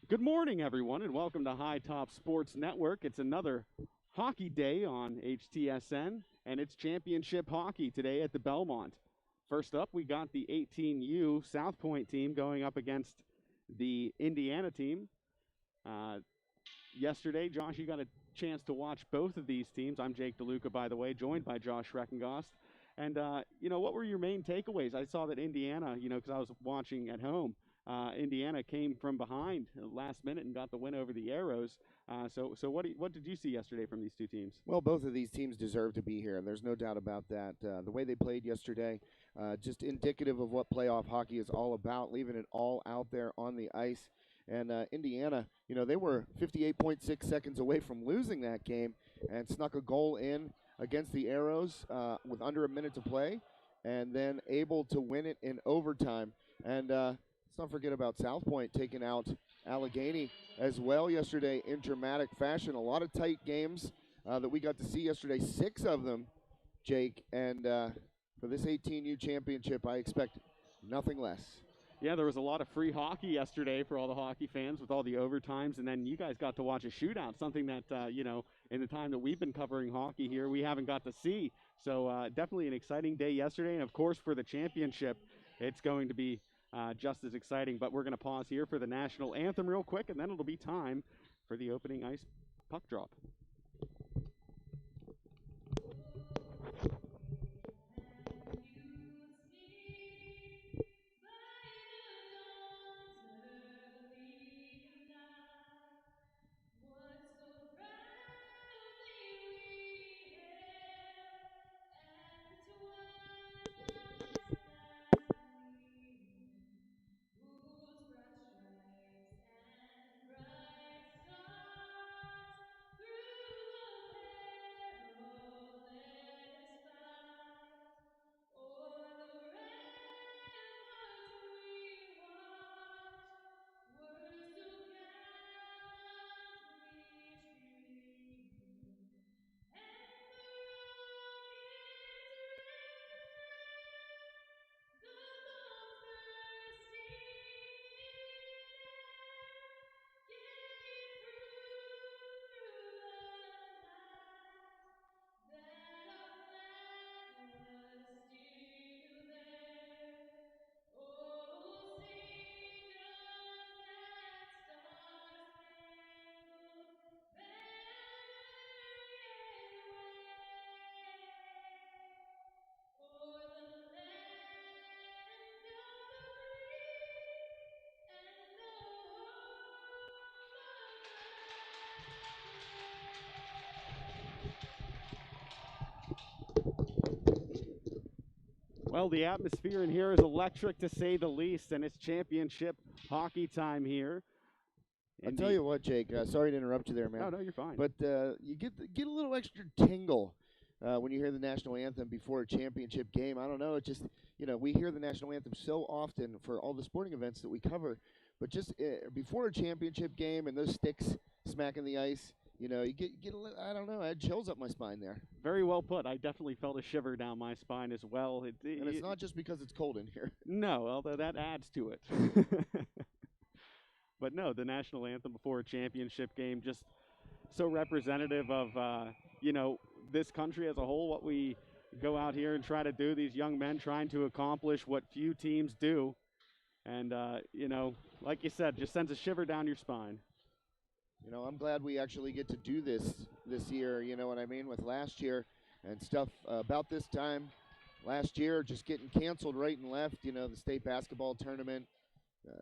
Good morning, everyone, and welcome to High Top Sports Network. It's another hockey day on HTSN, and it's championship hockey today at the Belmont. First up, we got the 18U South Point team going up against the Indiana team. Yesterday, Josh, you got a chance to watch both of these teams. I'm Jake DeLuca, by the way, joined by Josh Reckengost. And, what were your main takeaways? I saw that Indiana, because I was watching at home, Indiana came from behind last minute and got the win over the Arrows. So what did you see yesterday from these two teams? Well, both of these teams deserve to be here, and there's no doubt about that. The way they played yesterday, just indicative of what playoff hockey is all about, leaving it all out there on the ice. And Indiana, they were 58.6 seconds away from losing that game and snuck a goal in against the Arrows with under a minute to play, and then able to win it in overtime. And let's not forget about South Point taking out Allegheny as well yesterday in dramatic fashion. A lot of tight games that we got to see yesterday, 6 of them, Jake. And for this 18U championship, I expect nothing less. Yeah, there was a lot of free hockey yesterday for all the hockey fans with all the overtimes, and then you guys got to watch a shootout, something that, in the time that we've been covering hockey here, we haven't got to see. So definitely an exciting day yesterday, and of course for the championship, it's going to be just as exciting. But we're going to pause here for the national anthem real quick, and then it'll be time for the opening ice puck drop. Well, the atmosphere in here is electric to say the least, and it's championship hockey time here. I'll tell you what, Jake. Sorry to interrupt you there, man. No, you're fine. But you get a little extra tingle when you hear the national anthem before a championship game. I don't know. It just we hear the national anthem so often for all the sporting events that we cover, but just before a championship game and those sticks smacking the ice. You get a little, I don't know, I had chills up my spine there. Very well put. I definitely felt a shiver down my spine as well. And it's not just because it's cold in here. No, although that adds to it. But no, the national anthem before a championship game, just so representative of, this country as a whole, what we go out here and try to do, these young men trying to accomplish what few teams do. And, like you said, just sends a shiver down your spine. I'm glad we actually get to do this year, you know what I mean, with last year and stuff about this time last year just getting canceled right and left, the state basketball tournament,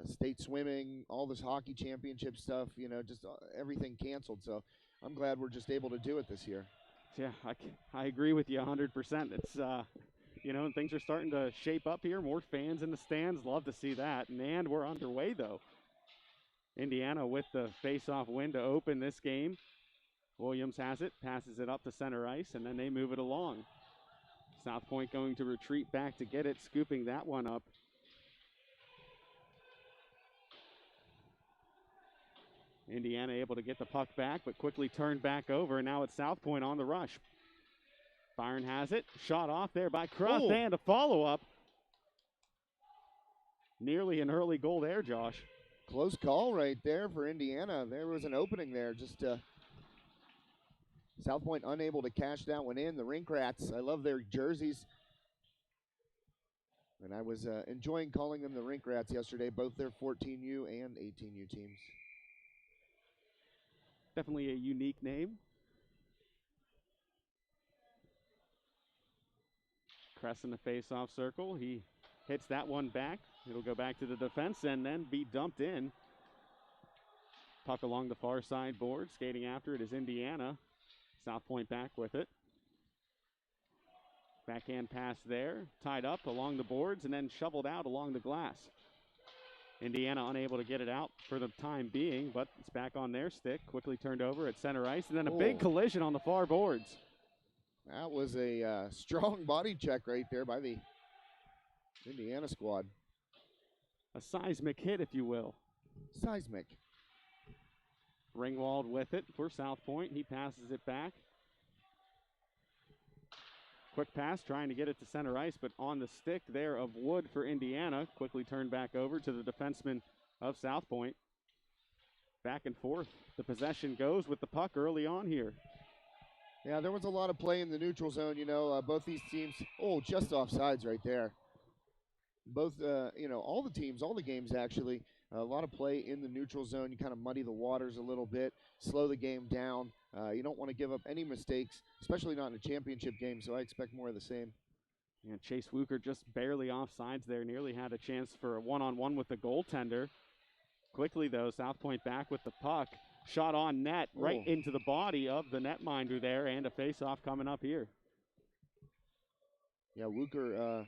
state swimming, all this hockey championship stuff, just everything canceled. So I'm glad we're just able to do it this year. Yeah, I agree with you 100%. It's, and things are starting to shape up here. More fans in the stands. Love to see that. And we're underway, though. Indiana with the face-off win to open this game. Williams has it, passes it up to center ice, and then they move it along. South Point going to retreat back to get it, scooping that one up. Indiana able to get the puck back, but quickly turned back over, and now it's South Point on the rush. Byron has it, shot off there by Cross, and a follow-up. Nearly an early goal there, Josh. Close call right there for Indiana. There was an opening there. Just South Point unable to cash that one in. The Rink Rats, I love their jerseys. And I was enjoying calling them the Rink Rats yesterday, both their 14U and 18U teams. Definitely a unique name. Cress in the face-off circle. He hits that one back. It'll go back to the defense and then be dumped in. Puck along the far side board. Skating after it is Indiana. South Point back with it. Backhand pass there. Tied up along the boards and then shoveled out along the glass. Indiana unable to get it out for the time being, but it's back on their stick. Quickly turned over at center ice, and then a big collision on the far boards. That was a strong body check right there by the Indiana squad. A seismic hit, if you will. Seismic. Ringwald with it for South Point. He passes it back. Quick pass, trying to get it to center ice, but on the stick there of Wood for Indiana. Quickly turned back over to the defenseman of South Point. Back and forth. The possession goes with the puck early on here. Yeah, there was a lot of play in the neutral zone. You know, both these teams, just offsides right there. Both, all the teams, all the games actually, a lot of play in the neutral zone. You kind of muddy the waters a little bit, slow the game down. You don't want to give up any mistakes, especially not in a championship game, so I expect more of the same. Yeah, Chase Wuker just barely offsides there, nearly had a chance for a one-on-one with the goaltender. Quickly, though, South Point back with the puck. Shot on net, right into the body of the netminder there, and a face-off coming up here. Yeah, Wuker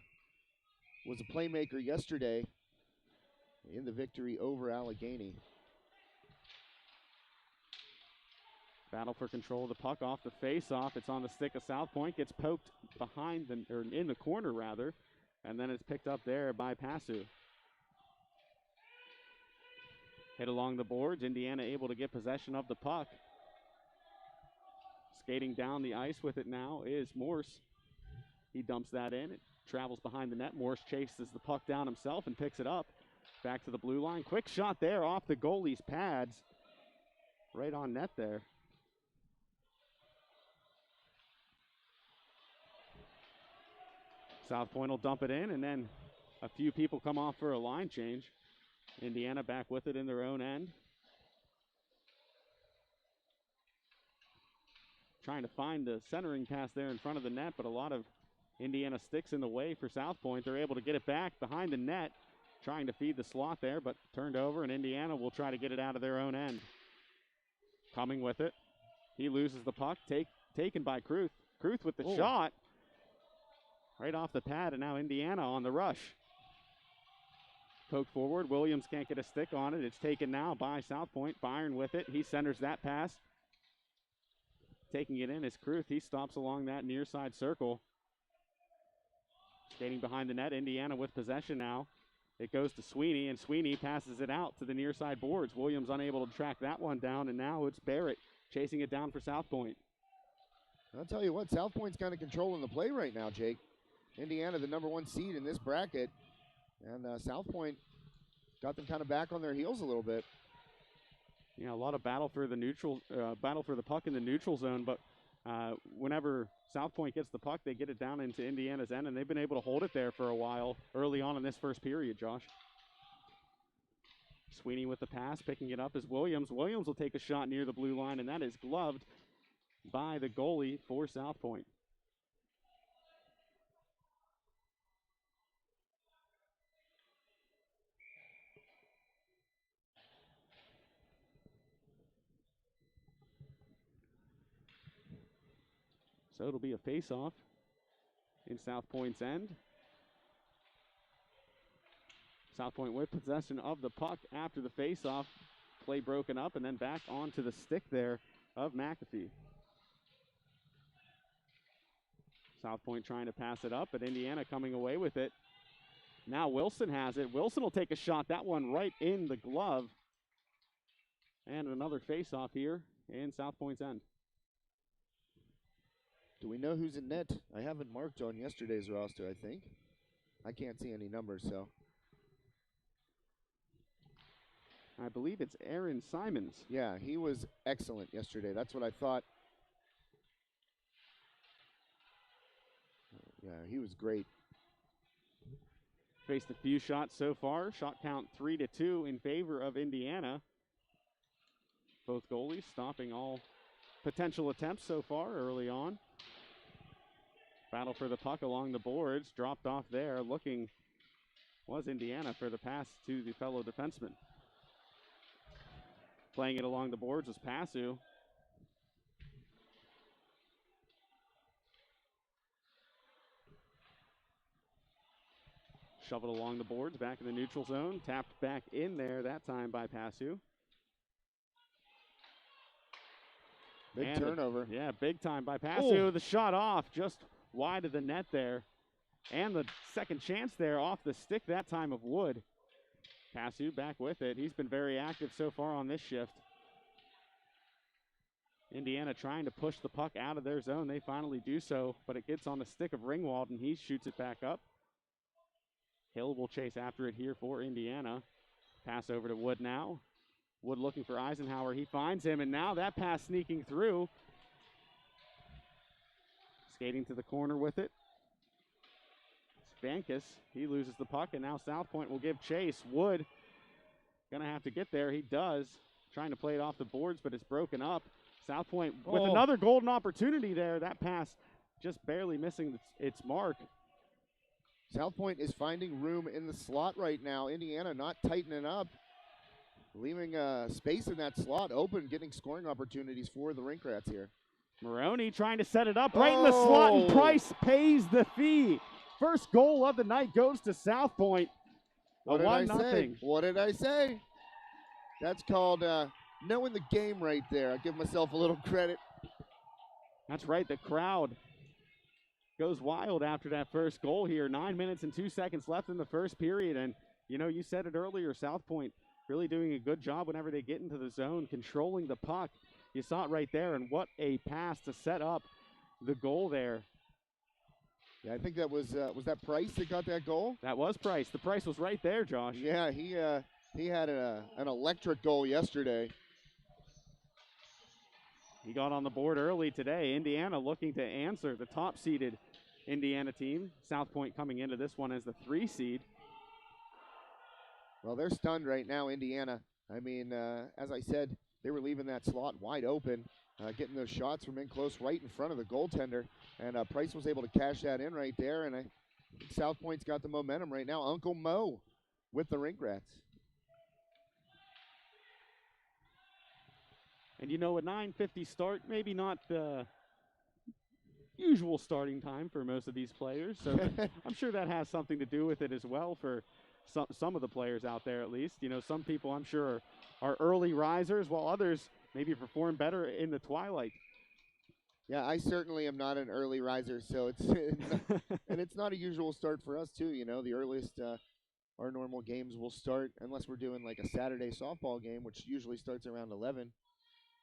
was a playmaker yesterday in the victory over Allegheny. Battle for control of the puck off the face-off. It's on the stick of South Point. Gets poked behind or in the corner rather, and then it's picked up there by Passu. Hit along the boards. Indiana able to get possession of the puck. Skating down the ice with it now is Morse. He dumps that in. It travels behind the net. Morse chases the puck down himself and picks it up. Back to the blue line. Quick shot there off the goalie's pads. Right on net there. South Point will dump it in, and then a few people come off for a line change. Indiana back with it in their own end. Trying to find the centering pass there in front of the net, but a lot of Indiana sticks in the way for South Point. They're able to get it back behind the net, trying to feed the slot there, but turned over, and Indiana will try to get it out of their own end. Coming with it. He loses the puck, taken by Kruth. Kruth with the shot. Right off the pad, and now Indiana on the rush. Poke forward. Williams can't get a stick on it. It's taken now by South Point. Byron with it. He centers that pass. Taking it in is Kruth. He stops along that near side circle. Skating behind the net. Indiana with possession now. It goes to Sweeney, and Sweeney passes it out to the near side boards. Williams unable to track that one down, and now it's Barrett chasing it down for South Point. I'll tell you what, South Point's kind of controlling the play right now, Jake. Indiana, the number one seed in this bracket, and South Point got them kind of back on their heels a little bit. Yeah, a lot of battle for the puck in the neutral zone, but whenever South Point gets the puck, they get it down into Indiana's end, and they've been able to hold it there for a while early on in this first period, Josh. Sweeney with the pass, picking it up is Williams. Williams will take a shot near the blue line, and that is gloved by the goalie for South Point. So it'll be a face-off in South Point's end. South Point with possession of the puck after the face-off. Play broken up and then back onto the stick there of McAfee. South Point trying to pass it up, but Indiana coming away with it. Now Wilson has it. Wilson will take a shot. That one right in the glove. And another face-off here in South Point's end. Do we know who's in net? I haven't marked on yesterday's roster, I think. I can't see any numbers, so. I believe it's Aaron Simons. Yeah, he was excellent yesterday. That's what I thought. Yeah, he was great. Faced a few shots so far. Shot count 3-2 in favor of Indiana. Both goalies stopping all potential attempts so far early on. Battle for the puck along the boards. Dropped off there. Looking was Indiana for the pass to the fellow defenseman. Playing it along the boards was Passu. Shoveled along the boards, back in the neutral zone. Tapped back in there that time by Passu. Big turnover. Yeah, big time by Passu. Oh. The shot off, just wide of the net there. And the second chance there off the stick that time of Wood. Passu back with it. He's been very active so far on this shift. Indiana trying to push the puck out of their zone. They finally do so, but it gets on the stick of Ringwald, and he shoots it back up. Hill will chase after it here for Indiana. Pass over to Wood now. Wood looking for Eisenhower. He finds him, and now that pass sneaking through. Skating to the corner with it. Spankus, he loses the puck, and now South Point will give chase. Wood gonna have to get there. He does. Trying to play it off the boards, but it's broken up. South Point with another golden opportunity there. That pass just barely missing its mark. South Point is finding room in the slot right now. Indiana not tightening up, leaving space in that slot open, getting scoring opportunities for the Rink Rats here. Maroney trying to set it up right in the slot, and Price pays the fee. First goal of the night goes to South Point. What did I say? What did I say? That's called knowing the game right there. I give myself a little credit. That's right. The crowd goes wild after that first goal here. 9 minutes and 2 seconds left in the first period. And, you know, you said it earlier, South Point really doing a good job whenever they get into the zone, controlling the puck. You saw it right there, and what a pass to set up the goal there. Yeah, I think that was that Price that got that goal? That was Price. The Price was right there, Josh. Yeah, he had an electric goal yesterday. He got on the board early today. Indiana looking to answer, the top-seeded Indiana team. South Point coming into this one as the 3 seed. Well, they're stunned right now, Indiana. I mean, as I said, they were leaving that slot wide open, getting those shots from in close right in front of the goaltender. And Price was able to cash that in right there. And I think South Point's got the momentum right now. Uncle Mo with the Rink Rats. And you know, a 9:50 start, maybe not the usual starting time for most of these players. So I'm sure that has something to do with it as well for some of the players out there, at least. You know, some people I'm sure are early risers, while others maybe perform better in the twilight. Yeah, I certainly am not an early riser, so it's and it's not a usual start for us too. You know, the earliest our normal games will start, unless we're doing like a Saturday softball game, which usually starts around 11.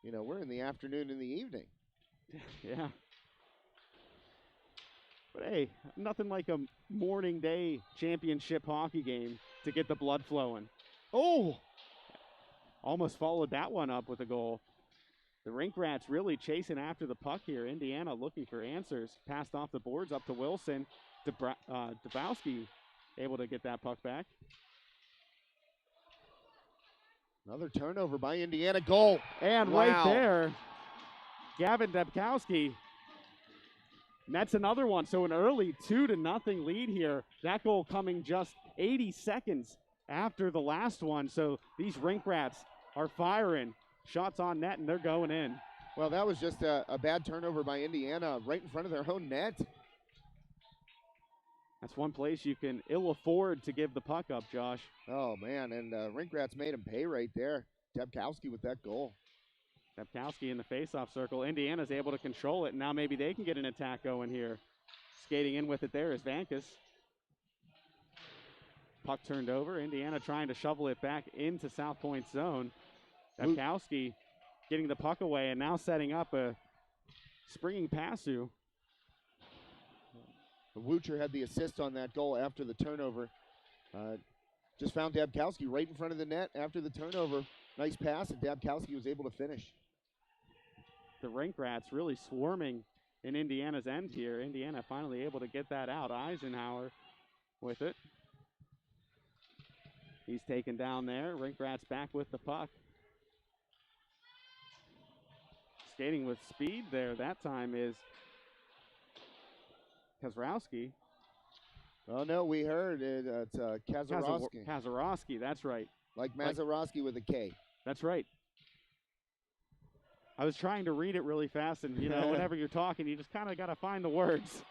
You know, we're in the afternoon and the evening. Yeah. But hey, nothing like a morning day championship hockey game to get the blood flowing. Oh! Almost followed that one up with a goal. The Rink Rats really chasing after the puck here. Indiana looking for answers. Passed off the boards up to Wilson. Dabowski able to get that puck back. Another turnover by Indiana. Goal. And wow. Right there, Gavin Dabkowski. And that's another one. So an early 2-0 lead here. That goal coming just 80 seconds after the last one. So these Rink Rats are firing. Shots on net, and they're going in. Well, that was just a bad turnover by Indiana right in front of their own net. That's one place you can ill afford to give the puck up, Josh. Oh, man, and Rink Rats made him pay right there. Dabkowski with that goal. Dabkowski in the faceoff circle. Indiana's able to control it, and now maybe they can get an attack going here. Skating in with it there is Vankus. Puck turned over. Indiana trying to shovel it back into South Point's zone. Dabkowski getting the puck away and now setting up a springing Passu. Woocher had the assist on that goal after the turnover. Just found Dabkowski right in front of the net after the turnover. Nice pass, and Dabkowski was able to finish. The Rink Rats really swarming in Indiana's end here. Indiana finally able to get that out. Eisenhower with it. He's taken down there. Rink Rats back with the puck. Skating with speed there that time is Kazarowski. Oh, no, we heard it. It's Kazarowski. Kazarowski, that's right. Like Mazarowski with a K. That's right. I was trying to read it really fast, and, you know, whenever you're talking, you just kind of got to find the words.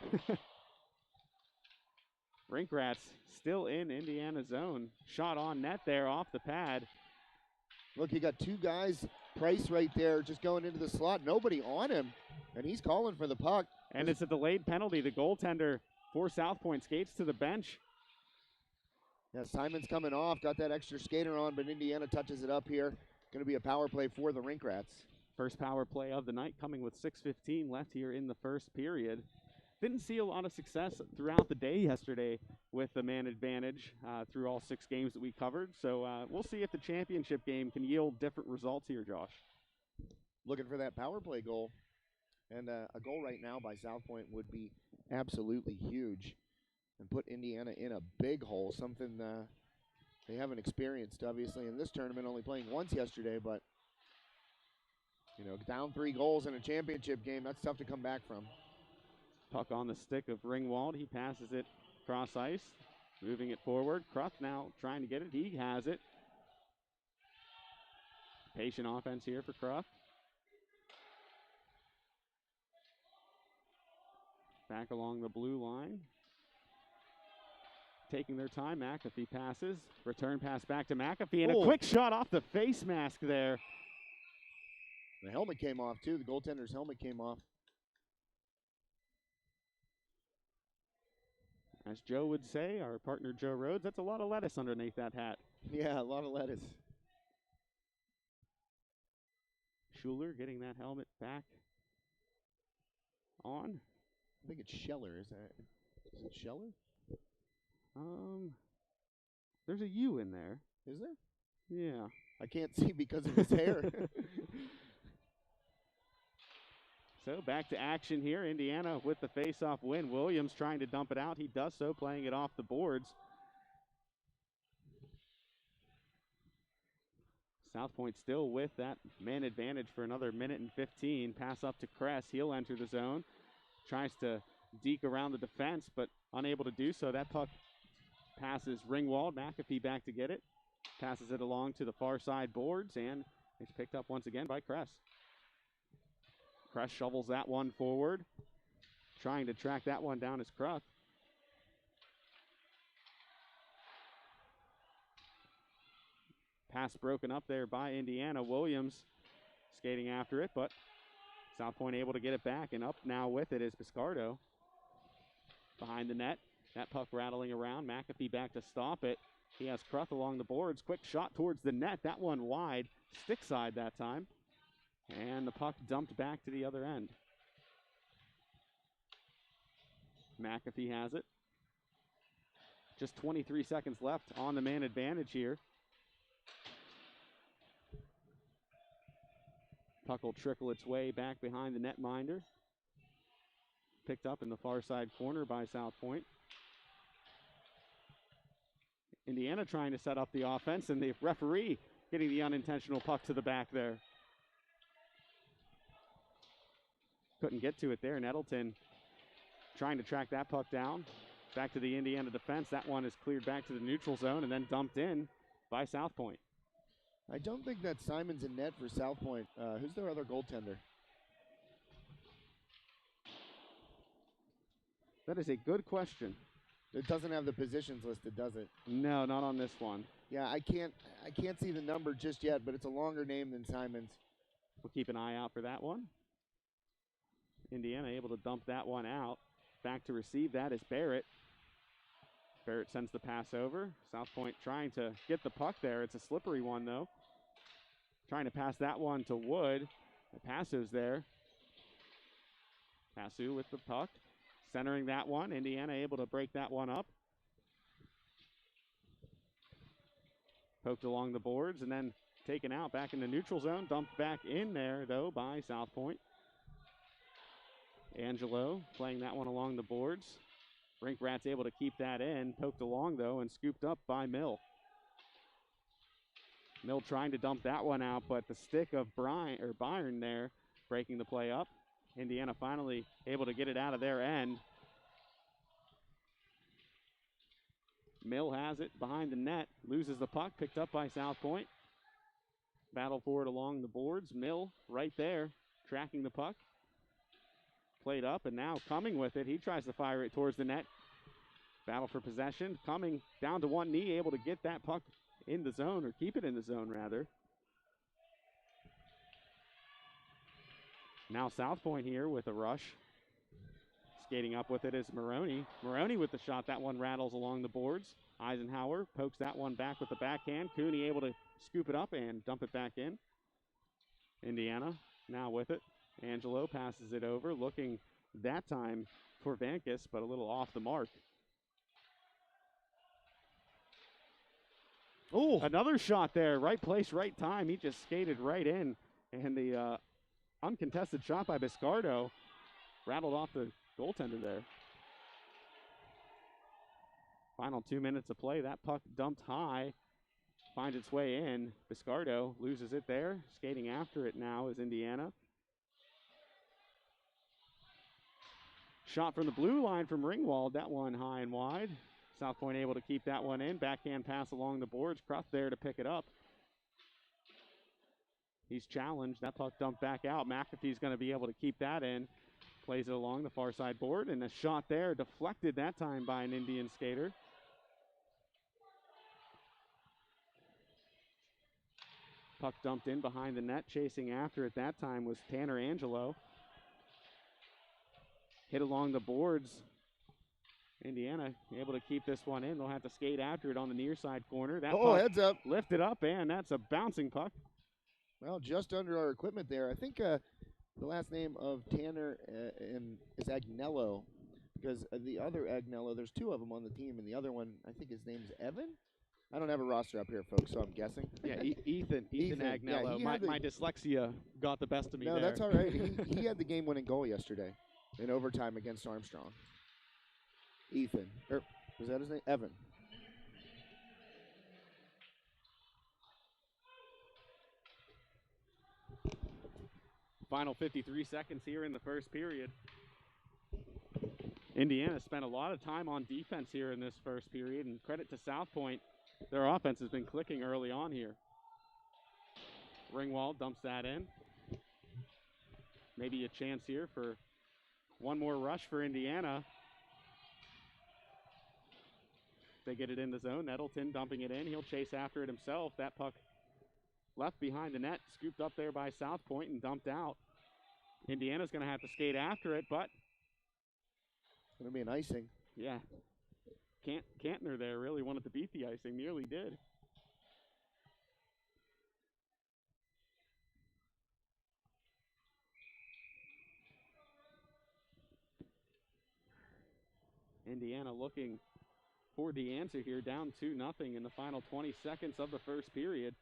Rink Rats still in Indiana zone. Shot on net there off the pad. Look, you got two guys, Price right there, just going into the slot. Nobody on him, and he's calling for the puck. And it's a delayed penalty. The goaltender for South Point skates to the bench. Yeah, Simon's coming off, got that extra skater on, but Indiana touches it up here. Going to be a power play for the Rink Rats. First power play of the night coming with 6:15 left here in the first period. Didn't see a lot of success throughout the day yesterday with the man advantage through all 6 games that we covered. So we'll see if the championship game can yield different results here, Josh. Looking for that power play goal. And a goal right now by South Point would be absolutely huge and put Indiana in a big hole, something they haven't experienced, obviously, in this tournament, only playing once yesterday. But, you know, down 3 goals in a championship game, that's tough to come back from. Puck on the stick of Ringwald. He passes it cross ice, moving it forward. Kruth now trying to get it. He has it. Patient offense here for Kruth. Back along the blue line. Taking their time. McAfee passes. Return pass back to McAfee. And a quick shot off the face mask there. The helmet came off, too. The goaltender's helmet came off. As Joe would say, our partner Joe Rhodes, that's a lot of lettuce underneath that hat. Yeah, a lot of lettuce. Schuler getting that helmet back on. I think it's Scheller. Is it Scheller? There's a U in there. Is there? Yeah. I can't see because of his hair. So back to action here. Indiana with the face-off win. Williams trying to dump it out. He does so, playing it off the boards. South Point still with that man advantage for another minute and 15. Pass up to Kress. He'll enter the zone. Tries to deke around the defense, but unable to do so. That puck passes Ringwald. McAfee back to get it. Passes it along to the far side boards, and it's picked up once again by Kress. Kress shovels that one forward. Trying to track that one down is Kruth. Pass broken up there by Indiana. Williams skating after it, but South Point able to get it back, and up now with it is Piscardo. Behind the net. That puck rattling around. McAfee back to stop it. He has Kruth along the boards. Quick shot towards the net. That one wide. Stick side that time. And the puck dumped back to the other end. McAfee has it. Just 23 seconds left on the man advantage here. Puck will trickle its way back behind the netminder. Picked up in the far side corner by South Point. Indiana trying to set up the offense, and the referee getting the unintentional puck to the back there. Couldn't get to it there. Nettleton trying to track that puck down. Back to the Indiana defense. That one is cleared back to the neutral zone and then dumped in by South Point. I don't think that Simon's in net for South Point. Who's their other goaltender? That is a good question. It doesn't have the positions listed, does it? No, not on this one. Yeah, I can't see the number just yet, but it's a longer name than Simon's. We'll keep an eye out for that one. Indiana able to dump that one out. Back to receive that is Barrett. Barrett sends the pass over. South Point trying to get the puck there. It's a slippery one, though. Trying to pass that one to Wood. Passu's there. Passu with the puck. Centering that one. Indiana able to break that one up. Poked along the boards and then taken out back in the neutral zone. Dumped back in there, though, by South Point. Angelo playing that one along the boards. Rink Rats able to keep that in. Poked along, though, and scooped up by Mill. Mill trying to dump that one out, but the stick of Byron there breaking the play up. Indiana finally able to get it out of their end. Mill has it behind the net, loses the puck, picked up by South Point. Battle for it along the boards. Mill right there, tracking the puck. Played up and now coming with it. He tries to fire it towards the net. Battle for possession, coming down to one knee, able to get that puck in the zone, or keep it in the zone rather. Now South Point here with a rush. Skating up with it is Maroney. Maroney with the shot. That one rattles along the boards. Eisenhower pokes that one back with the backhand. Cooney able to scoop it up and dump it back in. Indiana now with it. Angelo passes it over, looking that time for Vankus, but a little off the mark. Oh, another shot there. Right place, right time. He just skated right in. And the uncontested shot by Biscardo rattled off the goaltender there. Final 2 minutes of play. That puck dumped high, finds its way in. Biscardo loses it there. Skating after it now is Indiana. Shot from the blue line from Ringwald. That one high and wide. South Point able to keep that one in. Backhand pass along the boards. Cruth there to pick it up. He's challenged. That puck dumped back out. McAfee's going to be able to keep that in. Plays it along the far side board, and a shot there deflected that time by an Indian skater. Puck dumped in behind the net. Chasing after it that time was Tanner Angelo. Hit along the boards. Indiana able to keep this one in. They'll have to skate after it on the near side corner. That puck heads up. Lifted up, and that's a bouncing puck. Well, just under our equipment there. I think the last name of Tanner is Agnello, because the other Agnello, there's two of them on the team, and the other one, I think his name's Evan? I don't have a roster up here, folks, so I'm guessing. Yeah, Ethan Agnello. Yeah, my dyslexia got the best of me there. No, that's all right. He had the game-winning goal yesterday in overtime against Armstrong. Ethan. Was that his name? Evan. Final 53 seconds here in the first period. Indiana spent a lot of time on defense here in this first period, and credit to South Point. Their offense has been clicking early on here. Ringwald dumps that in. Maybe a chance here for one more rush for Indiana. They get it in the zone. Nettleton dumping it in. He'll chase after it himself. That puck left behind the net, scooped up there by South Point and dumped out. Indiana's going to have to skate after it, but it's going to be an icing. Yeah. Kantner there really wanted to beat the icing. Nearly did. Indiana looking for the answer here, down 2-0 in the final 20 seconds of the first period.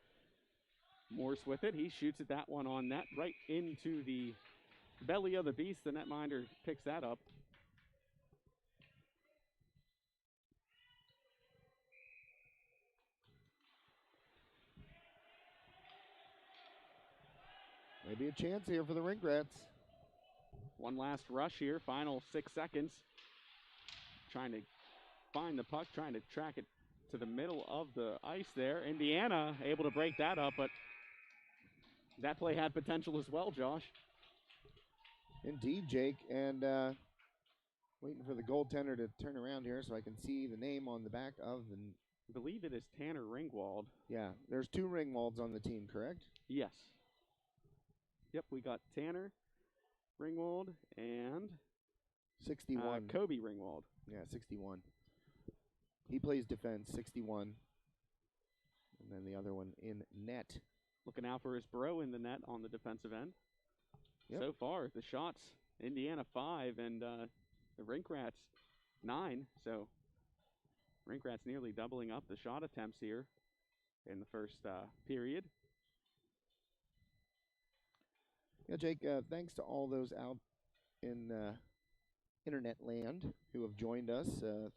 Morse with it. He shoots at that one on net, right into the belly of the beast. The netminder picks that up. Maybe a chance here for the Rink Rats. One last rush here, final 6 seconds. Trying to find the puck, trying to track it to the middle of the ice there. Indiana able to break that up, but that play had potential as well, Josh. Indeed, Jake. And waiting for the goaltender to turn around here so I can see the name on the back of the... I believe it is Tanner Ringwald. Yeah, there's 2 Ringwalds on the team, correct? Yes. Yep, we got Tanner Ringwald and 61. Kobe Ringwald. Yeah, 61. He plays defense, 61. And then the other one in net. Looking out for his bro in the net on the defensive end. Yep. So far, the shots, Indiana 5 and the Rink Rats 9. So Rink Rats nearly doubling up the shot attempts here. in the first period. Yeah, Jake, thanks to all those out in internet land who have joined us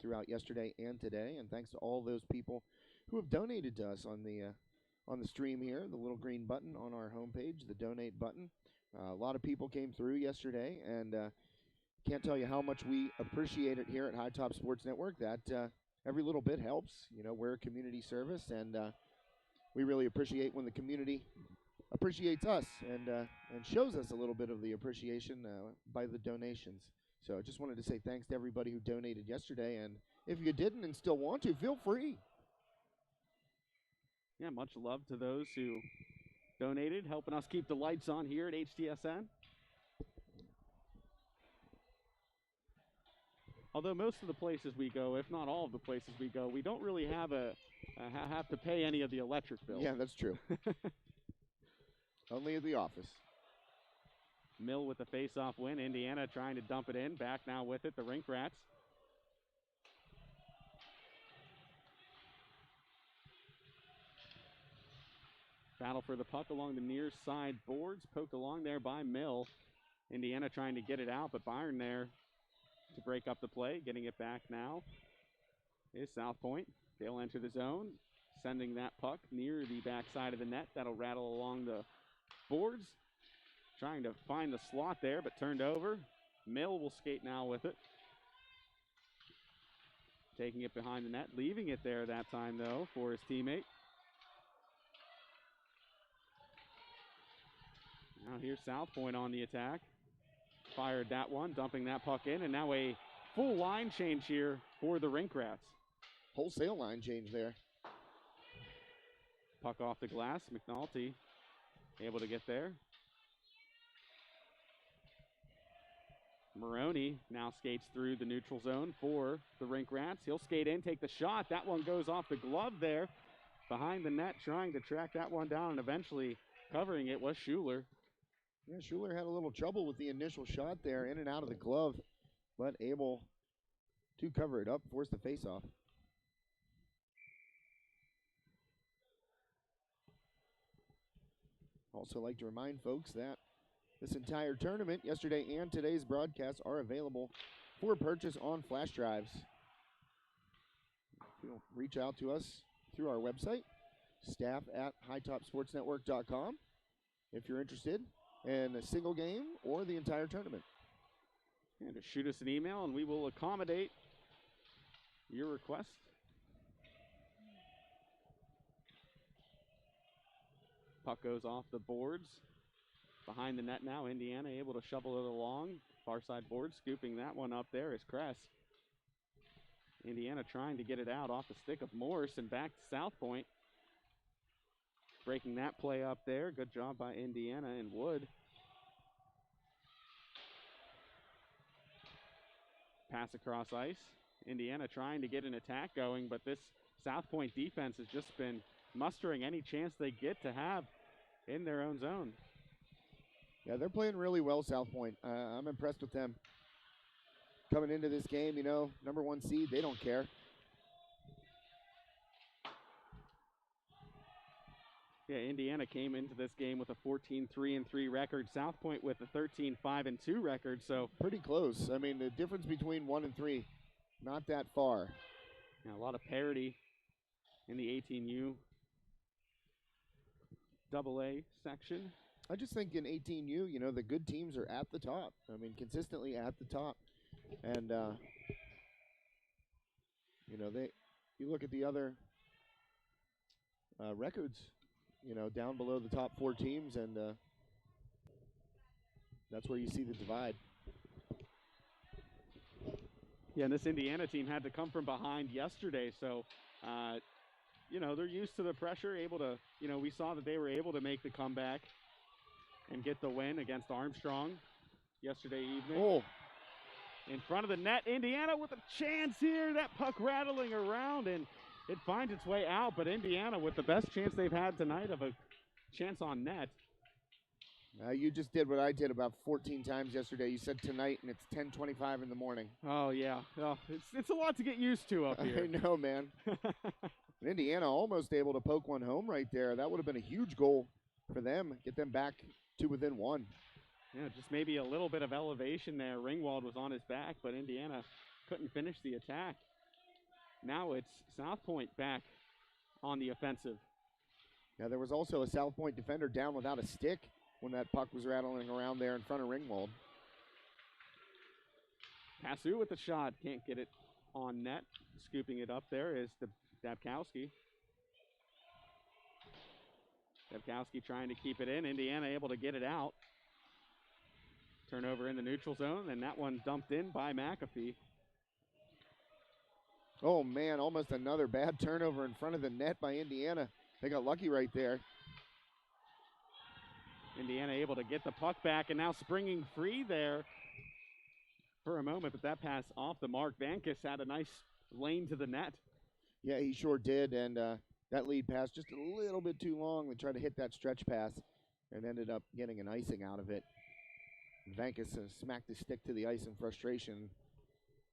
throughout yesterday and today, and thanks to all those people who have donated to us on the stream here, the little green button on our homepage, the donate button. A lot of people came through yesterday, and can't tell you how much we appreciate it here at High Top Sports Network. That every little bit helps. You know, we're a community service, and we really appreciate when the community appreciates us and shows us a little bit of the appreciation by the donations. So I just wanted to say thanks to everybody who donated yesterday, and if you didn't and still want to, feel free. Yeah, much love to those who donated, helping us keep the lights on here at HTSN. Although most of the places we go, if not all of the places we go, we don't really have to pay any of the electric bill. Yeah, that's true. Only at the office. Mill with the face-off win. Indiana trying to dump it in. Back now with it, the Rink Rats. Battle for the puck along the near side boards. Poked along there by Mill. Indiana trying to get it out, but Byron there to break up the play. Getting it back now is South Point. They'll enter the zone, sending that puck near the backside of the net. That'll rattle along the boards. Trying to find the slot there, but turned over. Mill will skate now with it. Taking it behind the net, leaving it there that time, though, for his teammate. Now here's South Point on the attack. Fired that one, dumping that puck in, and now a full line change here for the Rink Rats. Wholesale line change there. Puck off the glass. McNulty able to get there. Maroney now skates through the neutral zone for the Rink Rats. He'll skate in, take the shot. That one goes off the glove there. Behind the net, trying to track that one down, and eventually covering it was Schuler. Yeah, Schuler had a little trouble with the initial shot there, in and out of the glove, but able to cover it up, force the face-off. Also like to remind folks that this entire tournament, yesterday and today's broadcasts, are available for purchase on flash drives. You'll reach out to us through our website, staff@hightopsportsnetwork.com, if you're interested in a single game or the entire tournament. And to shoot us an email, and we will accommodate your request. Puck goes off the boards. Behind the net now, Indiana able to shovel it along. Far side board, scooping that one up there is Kress. Indiana trying to get it out off the stick of Morse and back to South Point. Breaking that play up there. Good job by Indiana and Wood. Pass across ice. Indiana trying to get an attack going, but this South Point defense has just been mustering any chance they get to have in their own zone. Yeah, they're playing really well, South Point. I'm impressed with them. Coming into this game, you know, #1 seed, they don't care. Yeah, Indiana came into this game with a 14-3-3 record. South Point with a 13-5-2 record, so pretty close. I mean, the difference between 1 and 3, not that far. Yeah, a lot of parity in the 18U AA section. I just think in 18U, you know, the good teams are at the top. I mean, consistently at the top. And, you know, you look at the other records, you know, down below the top 4 teams, and that's where you see the divide. Yeah, and this Indiana team had to come from behind yesterday, so, you know, they're used to the pressure, able to, you know, we saw that they were able to make the comeback and get the win against Armstrong yesterday evening. Oh. In front of the net, Indiana with a chance here. That puck rattling around, and it finds its way out, but Indiana with the best chance they've had tonight of a chance on net. You just did what I did about 14 times yesterday. You said tonight, and it's 10:25 in the morning. Oh, yeah. Oh, it's a lot to get used to up here. I know, man. And Indiana almost able to poke one home right there. That would have been a huge goal for them, get them back to within one. Yeah, just maybe a little bit of elevation there. Ringwald was on his back, but Indiana couldn't finish the attack. Now it's South Point back on the offensive. Yeah, there was also a South Point defender down without a stick when that puck was rattling around there in front of Ringwald. Passu with the shot, can't get it on net. Scooping it up there is the Dabkowski. Dabkowski trying to keep it in. Indiana able to get it out. Turnover in the neutral zone, and that one dumped in by McAfee. Oh, man, almost another bad turnover in front of the net by Indiana. They got lucky right there. Indiana able to get the puck back, and now springing free there for a moment, but that pass off the mark. Vankus had a nice lane to the net. Yeah, he sure did, and that lead pass just a little bit too long. They tried to hit that stretch pass and ended up getting an icing out of it. Vankus smacked his stick to the ice in frustration.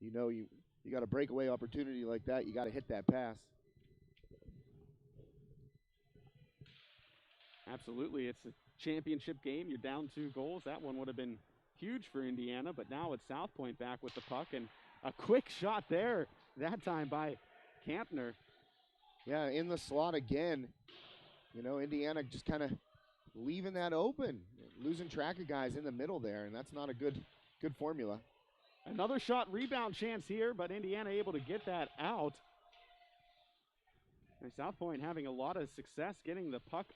You know, you got a breakaway opportunity like that, you got to hit that pass. Absolutely, it's a championship game. You're down 2 goals. That one would have been huge for Indiana, but now it's South Point back with the puck, and a quick shot there, that time by Kampner. Yeah, in the slot again. You know, Indiana just kind of leaving that open, losing track of guys in the middle there, and that's not a good formula. Another shot rebound chance here, but Indiana able to get that out. And South Point having a lot of success getting the puck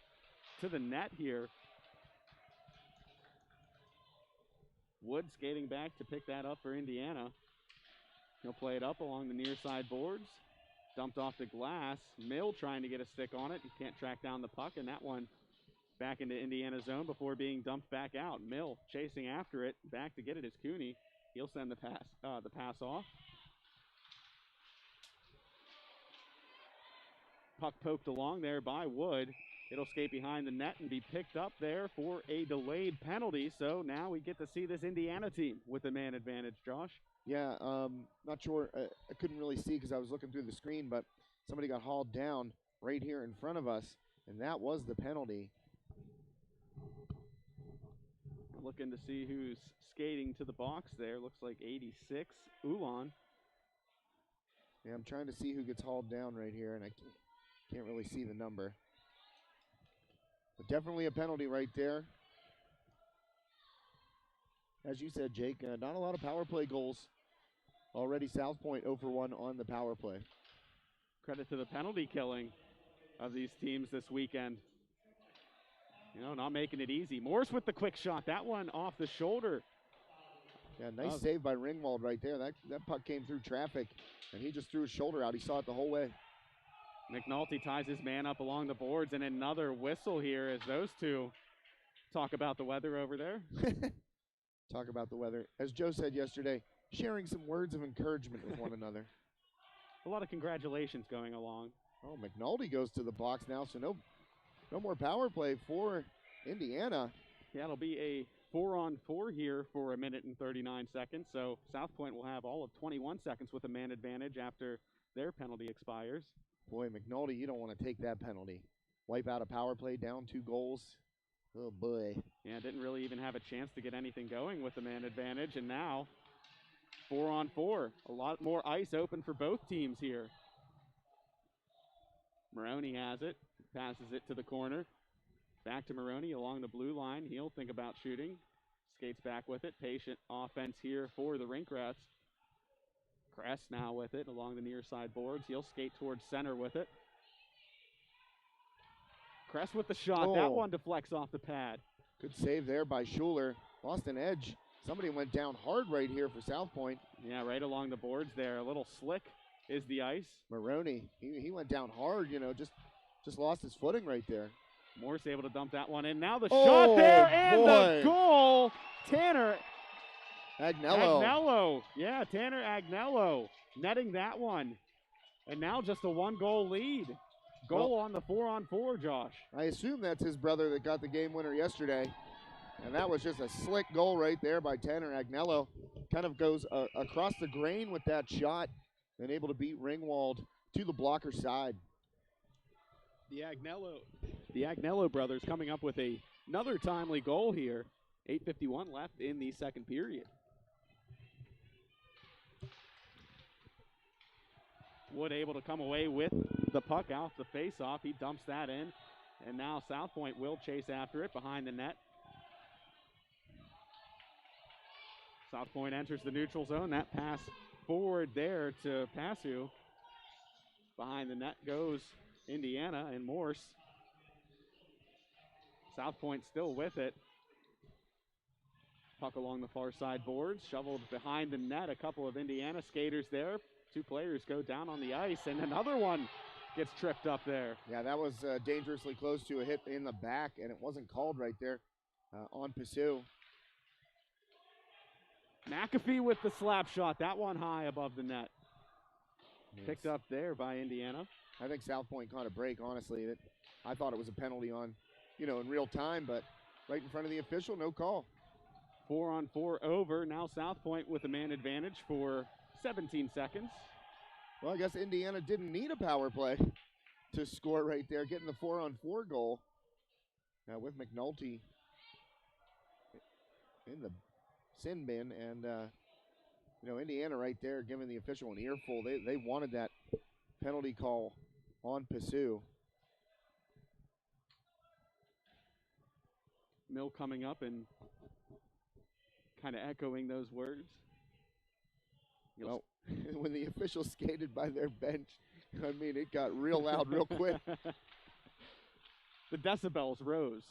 to the net here. Wood skating back to pick that up for Indiana. He'll play it up along the near side boards. Dumped off the glass. Mill trying to get a stick on it. He can't track down the puck, and that one back into Indiana zone before being dumped back out. Mill chasing after it. Back to get it is Cooney. He'll send the pass off. Puck poked along there by Wood. It'll skate behind the net and be picked up there for a delayed penalty. So now we get to see this Indiana team with a man advantage, Josh. Yeah, not sure. I couldn't really see because I was looking through the screen, but somebody got hauled down right here in front of us, and that was the penalty. Looking to see who's skating to the box there. Looks like 86, Ulan. Yeah, I'm trying to see who gets hauled down right here, and I can't really see the number. But definitely a penalty right there. As you said, Jake, not a lot of power play goals. Already South Point 0 for 1 on the power play. Credit to the penalty killing of these teams this weekend. You know, not making it easy. Morse with the quick shot. That one off the shoulder. Yeah, nice save by Ringwald right there. That puck came through traffic, and he just threw his shoulder out. He saw it the whole way. McNulty ties his man up along the boards, and another whistle here as those two talk about the weather over there. Talk about the weather. As Joe said yesterday, sharing some words of encouragement with one another. A lot of congratulations going along. Oh, McNulty goes to the box now, so no more power play for Indiana. Yeah, it'll be a 4-on-4 here for 1 minute and 39 seconds. So South Point will have all of 21 seconds with a man advantage after their penalty expires. Boy, McNulty, you don't want to take that penalty. Wipe out a power play, down 2 goals. Oh, boy. Yeah, didn't really even have a chance to get anything going with the man advantage. And now, 4-on-4. A lot more ice open for both teams here. Maroney has it. Passes it to the corner. Back to Maroney along the blue line. He'll think about shooting. Skates back with it. Patient offense here for the Rink Rats. Kress now with it along the near side boards. He'll skate towards center with it. Kress with the shot. Oh. That one deflects off the pad. Good save there by Schuler. Lost an edge. Somebody went down hard right here for South Point. Yeah, right along the boards there. A little slick is the ice. Maroney, he went down hard, you know, just lost his footing right there. Morse able to dump that one in. Now the shot there and boy. the goal. Tanner Agnello. Yeah, Tanner Agnello netting that one. And now just a 1-goal lead. Goal on the 4-on-4, Josh. I assume that's his brother that got the game winner yesterday. And that was just a slick goal right there by Tanner Agnello. Kind of goes across the grain with that shot and able to beat Ringwald to the blocker side. The Agnello brothers coming up with another timely goal here. 8:51 left in the second period. Wood able to come away with the puck off the face-off. He dumps that in, and now South Point will chase after it behind the net. South Point enters the neutral zone. That pass forward there to Passu. Behind the net goes Indiana and Morse. South Point still with it. Puck along the far side boards, shoveled behind the net. A couple of Indiana skaters there. Two players go down on the ice, and another one gets tripped up there. Yeah, that was dangerously close to a hit in the back, and it wasn't called right there on Passu. McAfee with the slap shot. That one high above the net. Yes. Picked up there by Indiana. I think South Point caught a break, honestly. I thought it was a penalty on, in real time, but right in front of the official, no call. 4-on-4 over. Now South Point with a man advantage for 17 seconds. Well, I guess Indiana didn't need a power play to score right there, getting the 4-on-4 goal. Now with McNulty in the sin bin, and Indiana right there giving the official an earful. They wanted that penalty call on Passu. Mill coming up and kind of echoing those words. Well, when the officials skated by their bench, I mean, it got real loud real quick. The decibels rose.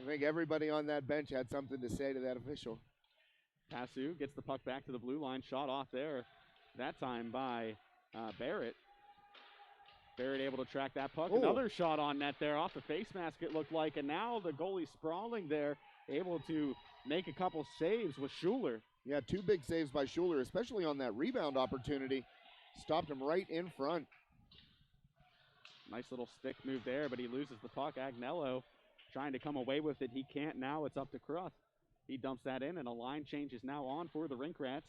I think everybody on that bench had something to say to that official. Passu gets the puck back to the blue line, shot off there, that time by Barrett. Barrett able to track that puck. Ooh. Another shot on net there off the face mask, it looked like, and now the goalie sprawling there, able to make a couple saves with Schuler. Yeah, two big saves by Schuler, especially on that rebound opportunity. Stopped him right in front. Nice little stick move there, but he loses the puck. Agnello trying to come away with it. He can't now. It's up to Cruth. He dumps that in, and a line change is now on for the Rink Rats.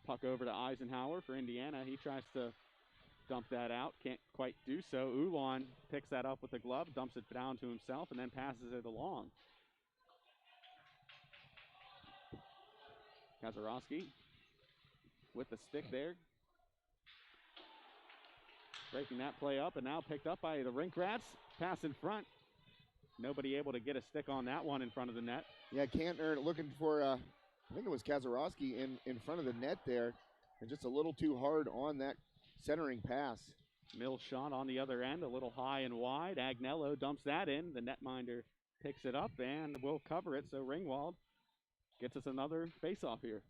Puck over to Eisenhower for Indiana. He tries to dump that out. Can't quite do so. Ulan picks that up with the glove, dumps it down to himself, and then passes it along. Kazarowski with the stick there. Breaking that play up, and now picked up by the Rink Rats. Pass in front. Nobody able to get a stick on that one in front of the net. Yeah, Kantner looking for, I think it was Kazarowski in front of the net there. And just a little too hard on that centering pass. Mill shot on the other end, a little high and wide. Agnello dumps that in. The netminder picks it up and will cover it. So Ringwald gets us another face-off here.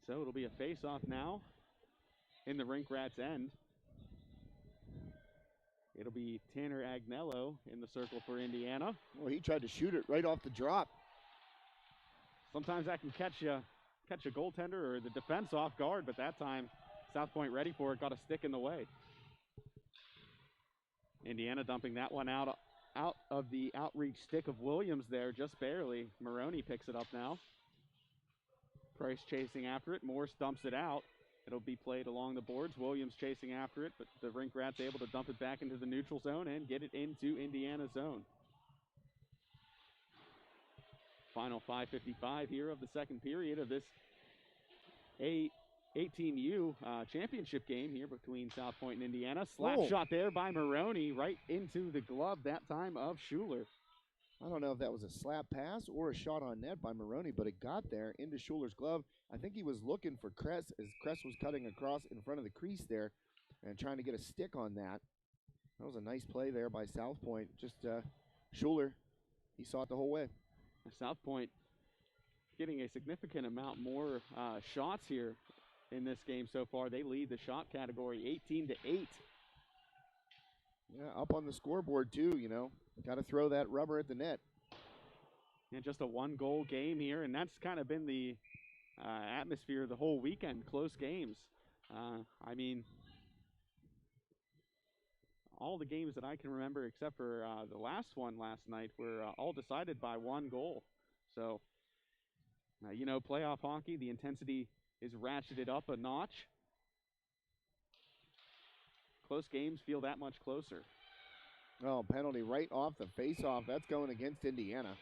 So it'll be a face-off now in the Rink Rats' end. It'll be Tanner Agnello in the circle for Indiana. Well, he tried to shoot it right off the drop. Sometimes that can catch a goaltender or the defense off guard, but that time South Point ready for it, got a stick in the way. Indiana dumping that one out of the outreach stick of Williams there, just barely. Maroney picks it up now. Price chasing after it. Morse dumps it out. It'll be played along the boards. Williams chasing after it, but the Rink Rats able to dump it back into the neutral zone and get it into Indiana's zone. Final 5:55 here of the second period of this 18U championship game here between South Point and Indiana. Slap shot there by Maroney right into the glove, that time of Schuler. I don't know if that was a slap pass or a shot on net by Maroney, but it got there into Schuler's glove. I think he was looking for Kress as Kress was cutting across in front of the crease there and trying to get a stick on that. That was a nice play there by South Point. Just Schuler, he saw it the whole way. South Point getting a significant amount more shots here in this game so far. They lead the shot category 18-8. Yeah, up on the scoreboard too, Got to throw that rubber at the net. And just a one-goal game here, and that's kind of been the atmosphere the whole weekend, close games. I mean, all the games that I can remember, except for the last one last night, were all decided by one goal. So, you know, playoff hockey, the intensity is ratcheted up a notch. Close games feel that much closer. Oh, penalty right off the face-off. That's going against Indiana.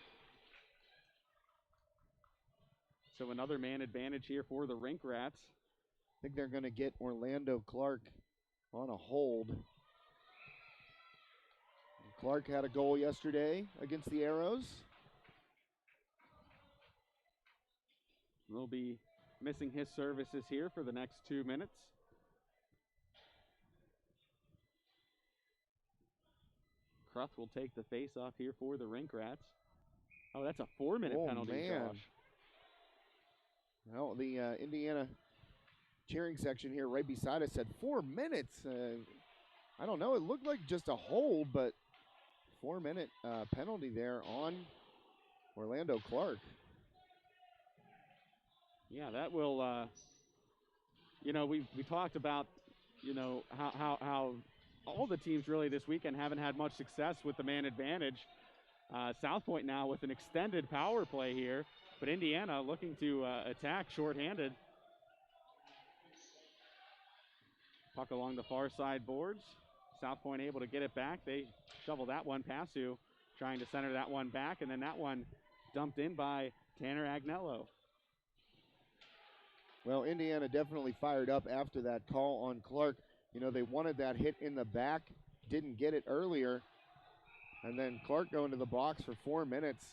So another man advantage here for the Rink Rats. I think they're going to get Orlando Clark on a hold. Clark had a goal yesterday against the Arrows. Will be missing his services here for the next 2 minutes. Cruth will take the face-off here for the Rink Rats. Oh, that's a 4-minute penalty, man. Josh. Well, the Indiana cheering section here right beside us said 4 minutes. I don't know. It looked like just a hold, but 4-minute penalty there on Orlando Clark. Yeah, that will, you know, we talked about, you know, how all the teams really this weekend haven't had much success with the man advantage. South Point now with an extended power play here, but Indiana looking to attack shorthanded. Puck along the far side boards. South Point able to get it back. They shovel that one past you, trying to center that one back, and then that one dumped in by Tanner Agnello. Well, Indiana definitely fired up after that call on Clark. You know, they wanted that hit in the back, didn't get it earlier. And then Clark going to the box for 4 minutes.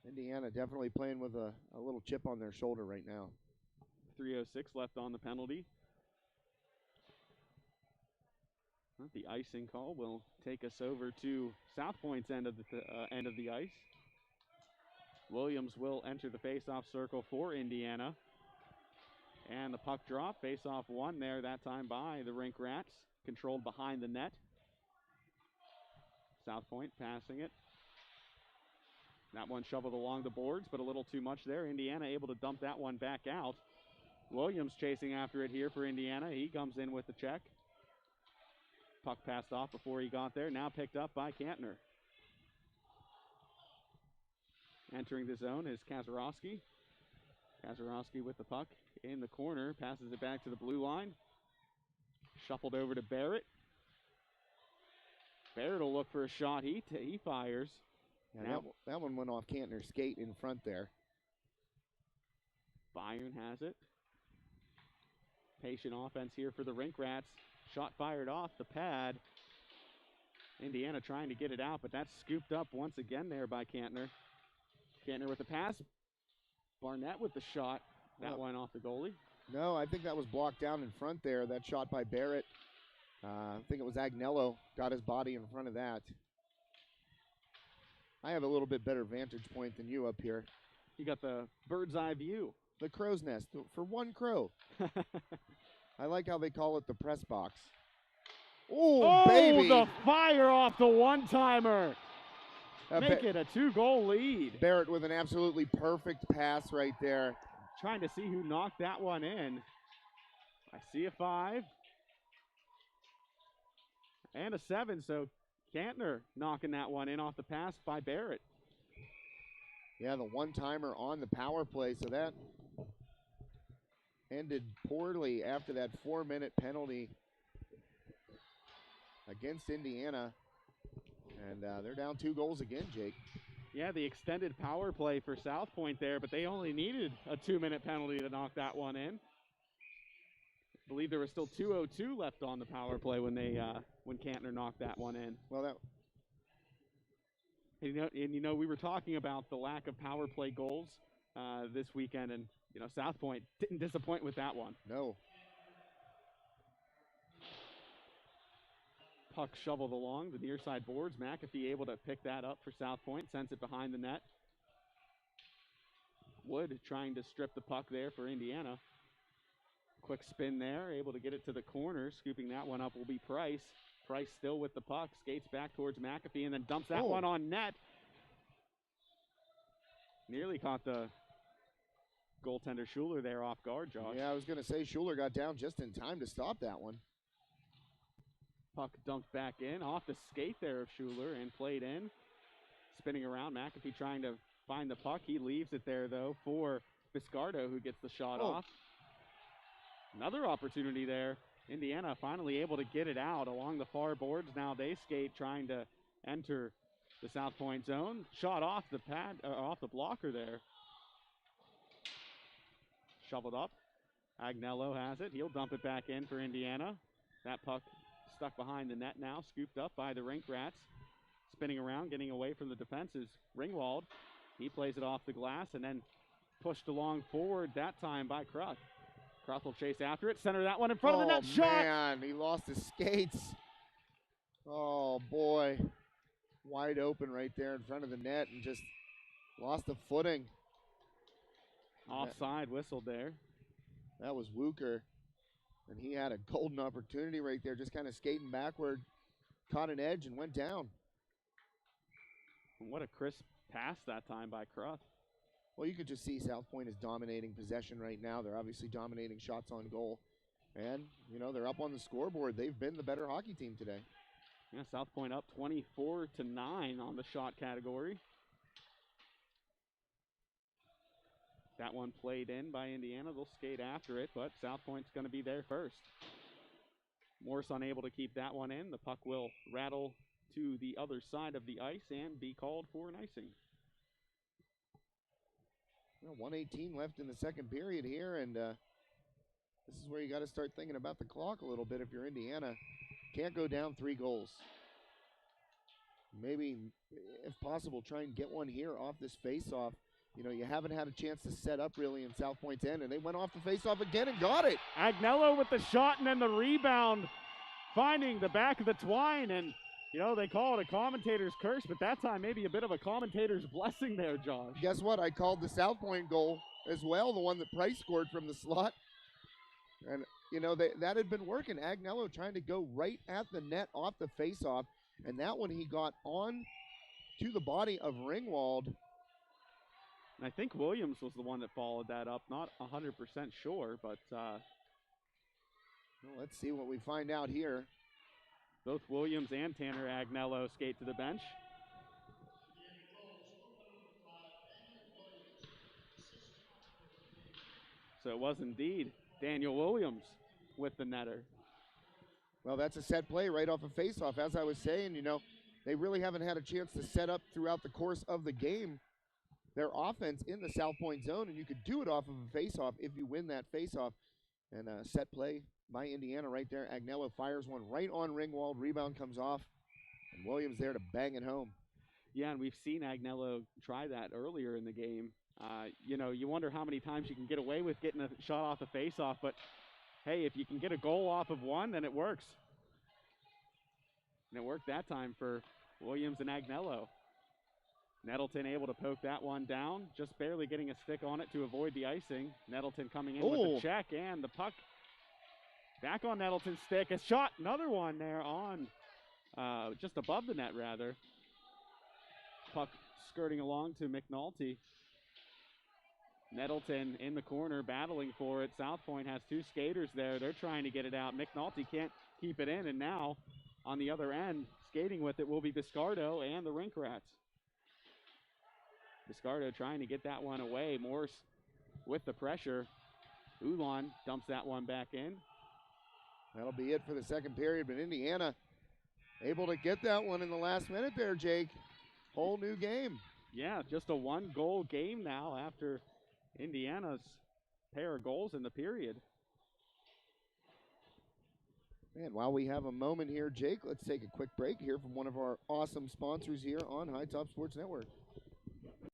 Indiana definitely playing with a little chip on their shoulder right now. 3:06 left on the penalty. The icing call will take us over to South Point's end of the ice. Williams will enter the face-off circle for Indiana. And the puck drop, face-off one there that time by the Rink Rats, controlled behind the net. South Point passing it. That one shoveled along the boards, but a little too much there. Indiana able to dump that one back out. Williams chasing after it here for Indiana. He comes in with the check. Puck passed off before he got there. Now picked up by Kantner. Entering the zone is Kazarowski. Kazarowski with the puck in the corner. Passes it back to the blue line. Shuffled over to Barrett. Barrett will look for a shot. He fires. Yeah, that one went off Kantner's skate in front there. Byron has it. Patient offense here for the Rink Rats. Shot fired off the pad. Indiana trying to get it out, but that's scooped up once again there by Kantner. Kantner with the pass. Barnett with the shot. That one off the goalie. No, I think that was blocked down in front there. That shot by Barrett. I think it was Agnello got his body in front of that. I have a little bit better vantage point than you up here. You got the bird's eye view. The crow's nest for one crow. I like how they call it the press box. Ooh, oh, baby! The fire off the one-timer. Make it a 2-goal lead. Barrett with an absolutely perfect pass right there. Trying to see who knocked that one in. I see a 5. And a 7, so Kantner knocking that one in off the pass by Barrett. Yeah, the one-timer on the power play, so that ended poorly after that 4-minute penalty against Indiana. And they're down 2 goals again, Jake. Yeah, the extended power play for South Point there, but they only needed a 2-minute penalty to knock that one in. I believe there was still 2:02 left on the power play when Kantner knocked that one in. Well, you know, we were talking about the lack of power play goals this weekend, and you know, South Point didn't disappoint with that one. No. Puck shoveled along the near side boards. McAfee able to pick that up for South Point, sends it behind the net. Wood trying to strip the puck there for Indiana. Quick spin there, able to get it to the corner. Scooping that one up will be Price. Price still with the puck, skates back towards McAfee and then dumps that one on net. Nearly caught the goaltender Schuler there off guard, Josh. Yeah, I was going to say Schuler got down just in time to stop that one. Puck dumped back in, off the skate there of Schuler and played in. Spinning around, McAfee trying to find the puck. He leaves it there, though, for Biscardo, who gets the shot off. Another opportunity there. Indiana finally able to get it out along the far boards. Now they skate, trying to enter the South Point zone. Shot off the pad, off the blocker there. Shoveled up. Agnello has it. He'll dump it back in for Indiana. That puck stuck behind the net now, scooped up by the Rink Rats. Spinning around, getting away from the defense is Ringwald. He plays it off the glass and then pushed along forward that time by Kruth. Kruth will chase after it, center that one in front of the net. Shot! Oh, man, he lost his skates. Oh, boy. Wide open right there in front of the net and just lost the footing. Offside whistled there. That was Wuker. And he had a golden opportunity right there, just kind of skating backward, caught an edge and went down. What a crisp pass that time by Kruth. Well, you could just see South Point is dominating possession right now. They're obviously dominating shots on goal. And, you know, they're up on the scoreboard. They've been the better hockey team today. Yeah, South Point up 24-9 on the shot category. That one played in by Indiana. They'll skate after it, but South Point's going to be there first. Morse unable to keep that one in. The puck will rattle to the other side of the ice and be called for an icing. Well, 1:18 left in the second period here, and this is where you got to start thinking about the clock a little bit if you're Indiana. Can't go down 3 goals. Maybe, if possible, try and get one here off this face-off. You know, you haven't had a chance to set up really in South Point's end, and they went off the face-off again and got it. Agnello with the shot and then the rebound, finding the back of the twine, and you know, they call it a commentator's curse, but that time maybe a bit of a commentator's blessing there, Josh. Guess what? I called the South Point goal as well, the one that Price scored from the slot. And, you know, that had been working. Agnello trying to go right at the net off the face-off, and that one he got on to the body of Ringwald. And I think Williams was the one that followed that up. Not 100% sure, but well, let's see what we find out here. Both Williams and Tanner Agnello skate to the bench. So it was indeed Daniel Williams with the netter. Well, that's a set play right off a face-off. As I was saying, you know, they really haven't had a chance to set up throughout the course of the game their offense in the South Point zone, and you could do it off of a face-off if you win that face-off. And a set play by Indiana right there. Agnello fires one right on Ringwald. Rebound comes off, and Williams there to bang it home. Yeah, and we've seen Agnello try that earlier in the game. You know, you wonder how many times you can get away with getting a shot off the face-off, but hey, if you can get a goal off of one, then it works. And it worked that time for Williams and Agnello. Nettleton able to poke that one down, just barely getting a stick on it to avoid the icing. Nettleton coming in with the check, and the puck back on Nettleton's stick. A shot, another one there on just above the net, rather. Puck skirting along to McNulty. Nettleton in the corner battling for it. South Point has 2 skaters there. They're trying to get it out. McNulty can't keep it in, and now on the other end, skating with it will be Biscardo and the Rink Rats. Biscardo trying to get that one away. Morse with the pressure. Ulan dumps that one back in. That'll be it for the second period, but Indiana able to get that one in the last minute there, Jake. Whole new game. Yeah, just a 1-goal game now after Indiana's pair of goals in the period. And while we have a moment here, Jake, let's take a quick break here from one of our awesome sponsors here on High Top Sports Network.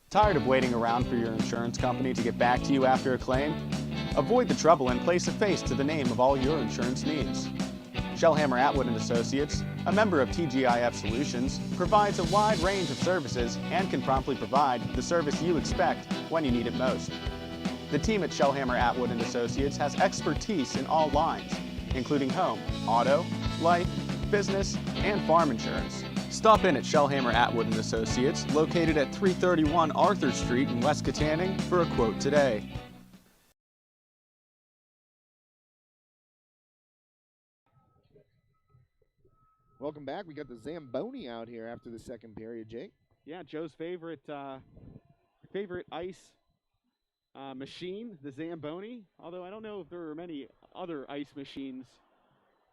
Tired of waiting around for your insurance company to get back to you after a claim? Avoid the trouble and place a face to the name of all your insurance needs. Shellhammer Atwood & Associates, a member of TGIF Solutions, provides a wide range of services and can promptly provide the service you expect when you need it most. The team at Shellhammer Atwood & Associates has expertise in all lines, including home, auto, life, business, and farm insurance. Stop in at Shellhammer Atwood & Associates, located at 331 Arthur Street in West Katanning, for a quote today. Welcome back. We got the Zamboni out here after the second period, Jake. Yeah, Joe's favorite ice machine, the Zamboni. Although I don't know if there are many other ice machines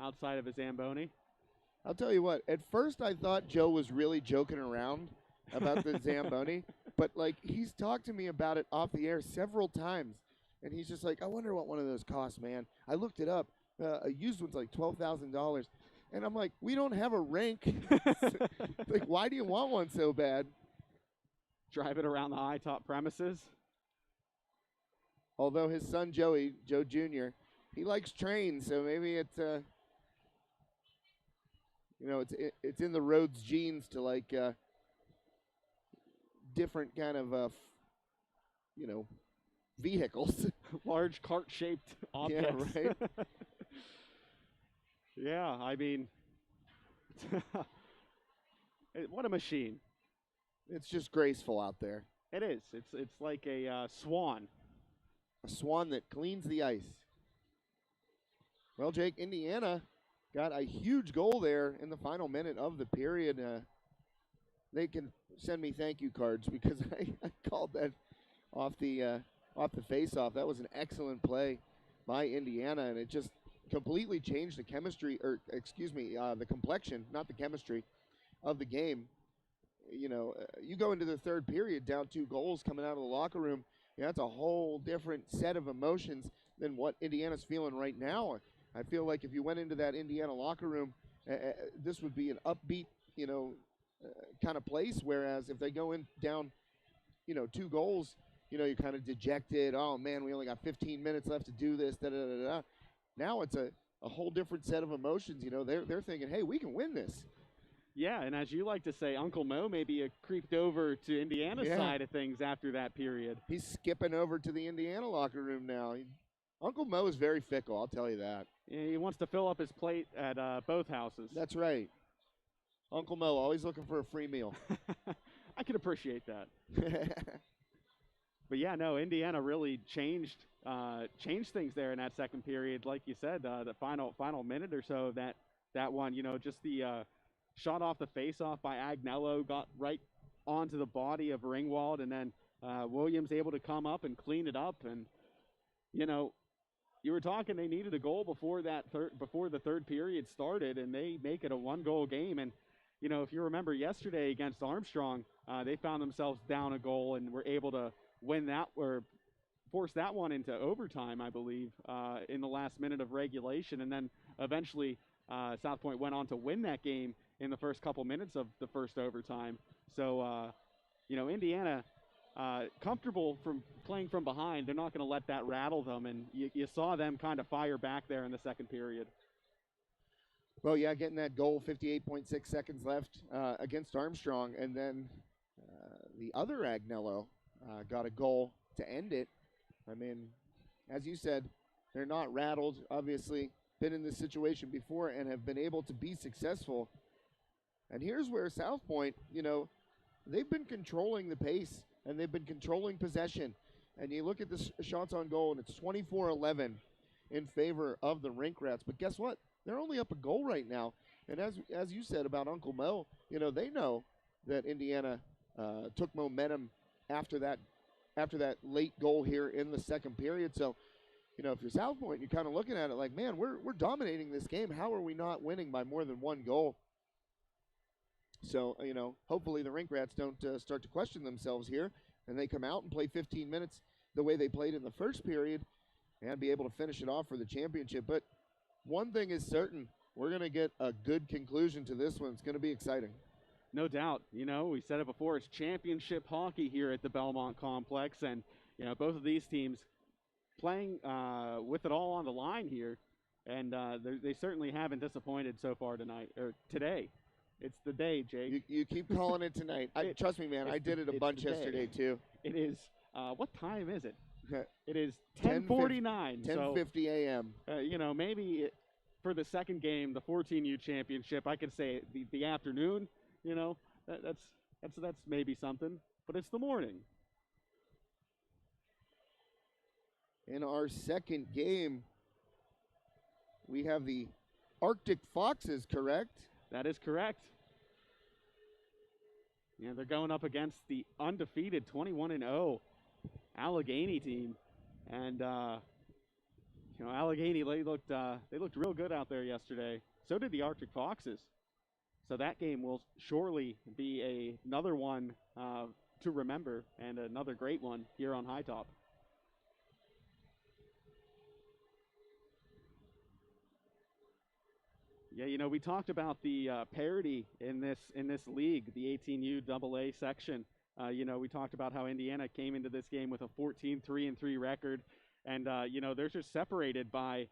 outside of a Zamboni. I'll tell you what, at first I thought Joe was really joking around about the Zamboni, but like he's talked to me about it off the air several times, and he's just like, I wonder what one of those costs, man. I looked it up. A used one's like $12,000, and I'm like, we don't have a rink. Like, why do you want one so bad? Drive it around the high top premises. Although his son Joe Jr., he likes trains, so maybe it's it's in the Rhodes genes to like different kind of vehicles. Large cart-shaped objects. Yeah, right. Yeah, I mean, what a machine. It's just graceful out there. It is. It's like a swan. A swan that cleans the ice. Well, Jake, Indiana got a huge goal there in the final minute of the period. They can send me thank you cards because I called that off the face-off. That was an excellent play by Indiana, and it just completely changed the chemistry, the complexion, not the chemistry, of the game. You go into the third period down 2 goals coming out of the locker room. That's a whole different set of emotions than what Indiana's feeling right now. I feel like if you went into that Indiana locker room, this would be an upbeat, kind of place. Whereas if they go in down, 2 goals, you're kind of dejected. Oh man, we only got 15 minutes left to do this. Da da da da. Now it's a whole different set of emotions. They're thinking, hey, we can win this. Yeah, and as you like to say, Uncle Mo maybe creeped over to Indiana's side of things after that period. He's skipping over to the Indiana locker room now. Uncle Mo is very fickle, I'll tell you that. Yeah, he wants to fill up his plate at both houses. That's right. Uncle Mo, always looking for a free meal. I can appreciate that. But yeah, no, Indiana really changed things there in that second period. Like you said, the final minute or so of that one, just the shot off the face-off by Agnello got right onto the body of Ringwald, and then Williams able to come up and clean it up. And you were talking they needed a goal before the third period started, and they make it a 1-goal game. And if you remember yesterday against Armstrong, they found themselves down a goal and were able to win that, or force that one into overtime, I believe, in the last minute of regulation. And then eventually South Point went on to win that game in the first couple minutes of the first overtime. So, Indiana, comfortable from playing from behind. They're not going to let that rattle them. And you saw them kind of fire back there in the second period. Well, yeah, getting that goal, 58.6 seconds left against Armstrong. And then the other Agnello got a goal to end it. I mean, as you said, they're not rattled. Obviously, been in this situation before and have been able to be successful. And here's where South Point, they've been controlling the pace and they've been controlling possession. And you look at the shots on goal, and it's 24-11 in favor of the Rink Rats. But guess what? They're only up a goal right now. And as you said about Uncle Mo, they know that Indiana took momentum after that late goal here in the second period. So, if you're South Point, you're kind of looking at it like, man, we're dominating this game. How are we not winning by more than 1 goal? So, hopefully the Rink Rats don't start to question themselves here, and they come out and play 15 minutes the way they played in the first period and be able to finish it off for the championship. But one thing is certain, we're going to get a good conclusion to this one. It's going to be exciting. No doubt. We said it before, it's championship hockey here at the Belmont Complex, and, both of these teams playing with it all on the line here, and they certainly haven't disappointed so far today. It's the day, Jake. You keep calling it tonight. Trust me, man. I did it a bunch yesterday, too. It is. What time is it? It is 10:49. 10:50 a.m. Maybe for the second game, the 14U championship, I could say the afternoon. That's maybe something. But it's the morning. In our second game, we have the Arctic Foxes, correct? That is correct. Yeah, they're going up against the undefeated 21-0 Allegheny team, and Allegheny they looked real good out there yesterday. So did the Arctic Foxes. So that game will surely be another one to remember and another great one here on High Top. Yeah, we talked about the parity in this league, the 18U AA section. We talked about how Indiana came into this game with a 14-3-3 record, and they're just separated by,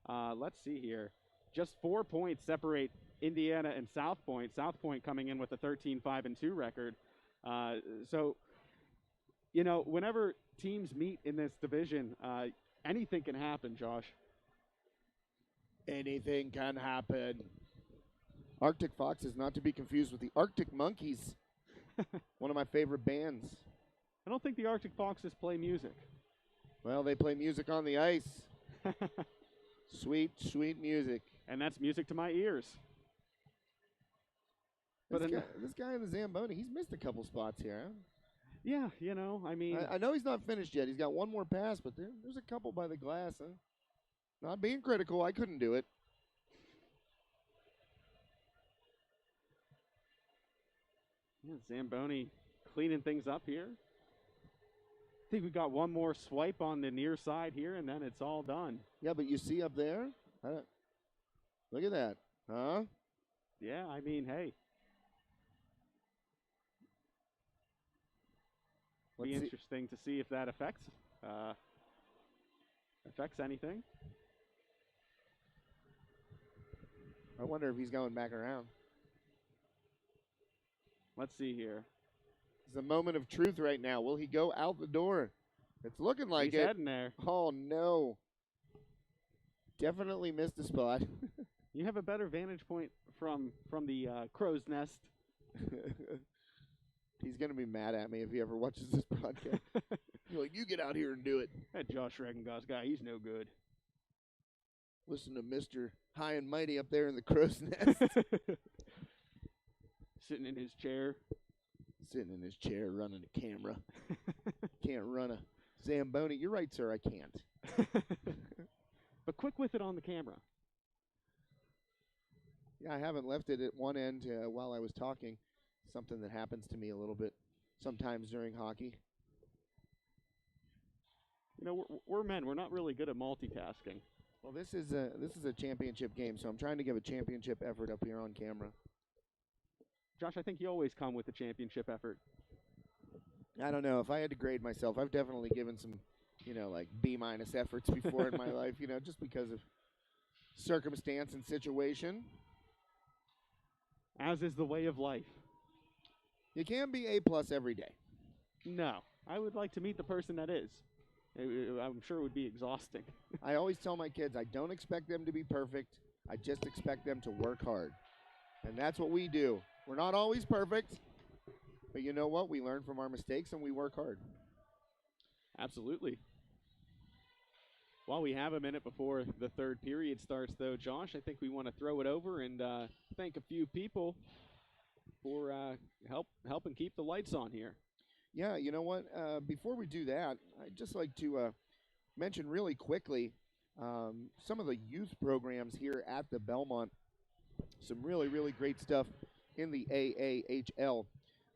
let's see here, just 4 points separate Indiana and South Point. South Point coming in with a 13-5-2 record. So, whenever teams meet in this division, anything can happen, Josh. Anything can happen. Arctic Foxes, not to be confused with the Arctic Monkeys, one of my favorite bands. I don't think the Arctic Foxes play music. Well, they play music on the ice. Sweet, sweet music. And that's music to my ears. This guy in the Zamboni, he's missed a couple spots here. Huh? Yeah, I mean. I know he's not finished yet. He's got one more pass, but there's a couple by the glass. Huh? Not being critical, I couldn't do it. Yeah, Zamboni cleaning things up here. I think we got one more swipe on the near side here, and then it's all done. Yeah, but you see up there? Look at that. Huh? Yeah, I mean, hey. Be interesting to see if that affects anything. I wonder if he's going back around. Let's see here. It's a moment of truth right now. Will he go out the door? It's looking like He's heading there. Oh, no. Definitely missed a spot. You have a better vantage point from the crow's nest. He's going to be mad at me if he ever watches this broadcast. He's like, you get out here and do it. That Josh Regengoss guy, he's no good. Listen to Mr. High and Mighty up there in the crow's nest. Sitting in his chair. Sitting in his chair running a camera. Can't run a Zamboni. You're right, sir, I can't. But quick with it on the camera. Yeah, I haven't left it at one end while I was talking. Something that happens to me a little bit sometimes during hockey. We're men. We're not really good at multitasking. Well, this is a championship game, so I'm trying to give a championship effort up here on camera. Josh, I think you always come with a championship effort. I don't know. If I had to grade myself, I've definitely given some, like B- efforts before in my life, just because of circumstance and situation. As is the way of life. You can't be A+ every day. No. I would like to meet the person that is. I'm sure it would be exhausting. I always tell my kids I don't expect them to be perfect. I just expect them to work hard. And that's what we do. We're not always perfect, but you know what? We learn from our mistakes and we work hard. Absolutely. While we have a minute before the third period starts, though, Josh, I think we want to throw it over and thank a few people for helping keep the lights on here. Yeah, you know what? Before we do that, I'd just like to mention really quickly some of the youth programs here at the Belmont. Some really, really great stuff in the AAHL.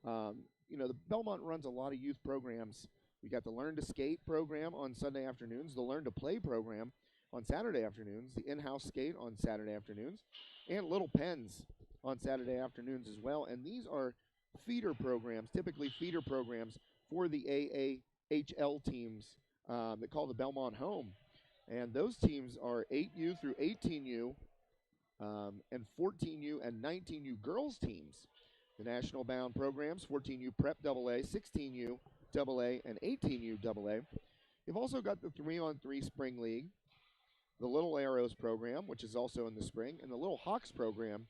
The Belmont runs a lot of youth programs. We got the Learn to Skate program on Sunday afternoons, the Learn to Play program on Saturday afternoons, the In-House Skate on Saturday afternoons, and Little Pens on Saturday afternoons as well. And these are feeder programs, typically feeder programs for the AAHL teams that call the Belmont home. And those teams are 8U through 18U and 14U and 19U girls teams. The national bound programs, 14U Prep AA, 16U AA, and 18U AA. You've also got the 3-on-3 Spring League, the Little Arrows program, which is also in the spring, and the Little Hawks program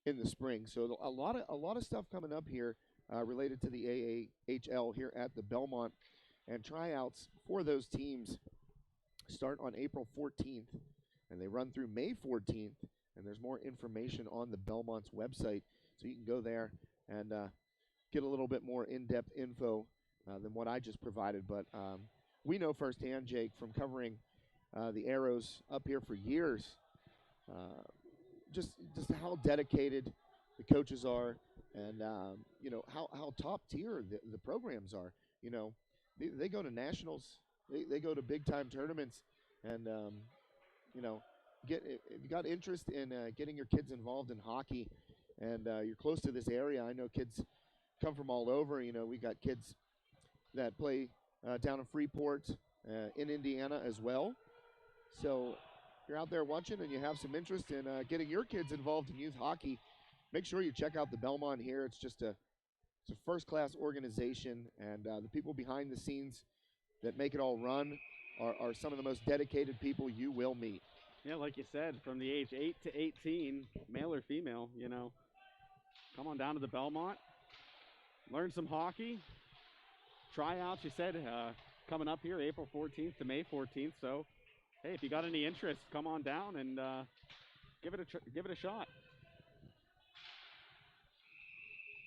in the spring. So a lot of stuff coming up here related to the AAHL here at the Belmont, and tryouts for those teams start on April 14th, and they run through May 14th And there's more information on the Belmont's website, so you can go there and get a little bit more in-depth info than what I just provided. But we know firsthand, Jake, from covering the Arrows up here for years, just how dedicated the coaches are, and how top tier the programs are. They go to nationals, they go to big time tournaments, and if you got interest in getting your kids involved in hockey, and you're close to this area. I know kids come from all over. We got kids that play down in Freeport, in Indiana as well. So if you're out there watching and you have some interest in getting your kids involved in youth hockey, make sure you check out the Belmont here. It's a first-class organization, and the people behind the scenes that make it all run are some of the most dedicated people you will meet. Yeah, like you said, from the age 8 to 18, male or female, come on down to the Belmont, learn some hockey. Tryouts, you said, coming up here April 14th to May 14th. So, hey, if you got any interest, come on down and give it a shot.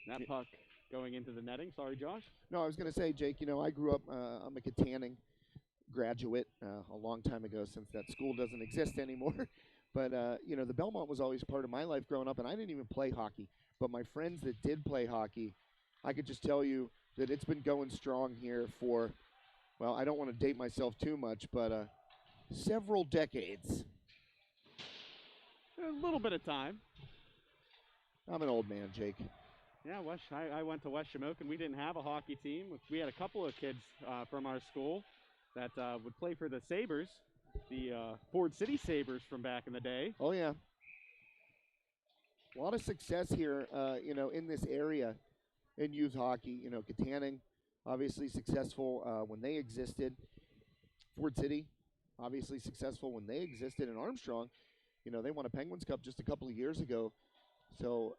That puck going into the netting. Sorry, Josh. No, I was going to say, Jake, I grew up, I'm a Katanning graduate a long time ago, since that school doesn't exist anymore. But, the Belmont was always part of my life growing up, and I didn't even play hockey. But my friends that did play hockey, I could just tell you that it's been going strong here for, well, I don't want to date myself too much, but several decades. A little bit of time. I'm an old man, Jake. Yeah, I went to West Shamokin. We didn't have a hockey team. We had a couple of kids from our school that would play for the Sabres, the Ford City Sabres from back in the day. Oh, yeah. A lot of success here, in this area in youth hockey. Katanning, obviously successful when they existed. Ford City, obviously successful when they existed. And Armstrong, they won a Penguins Cup just a couple of years ago. So,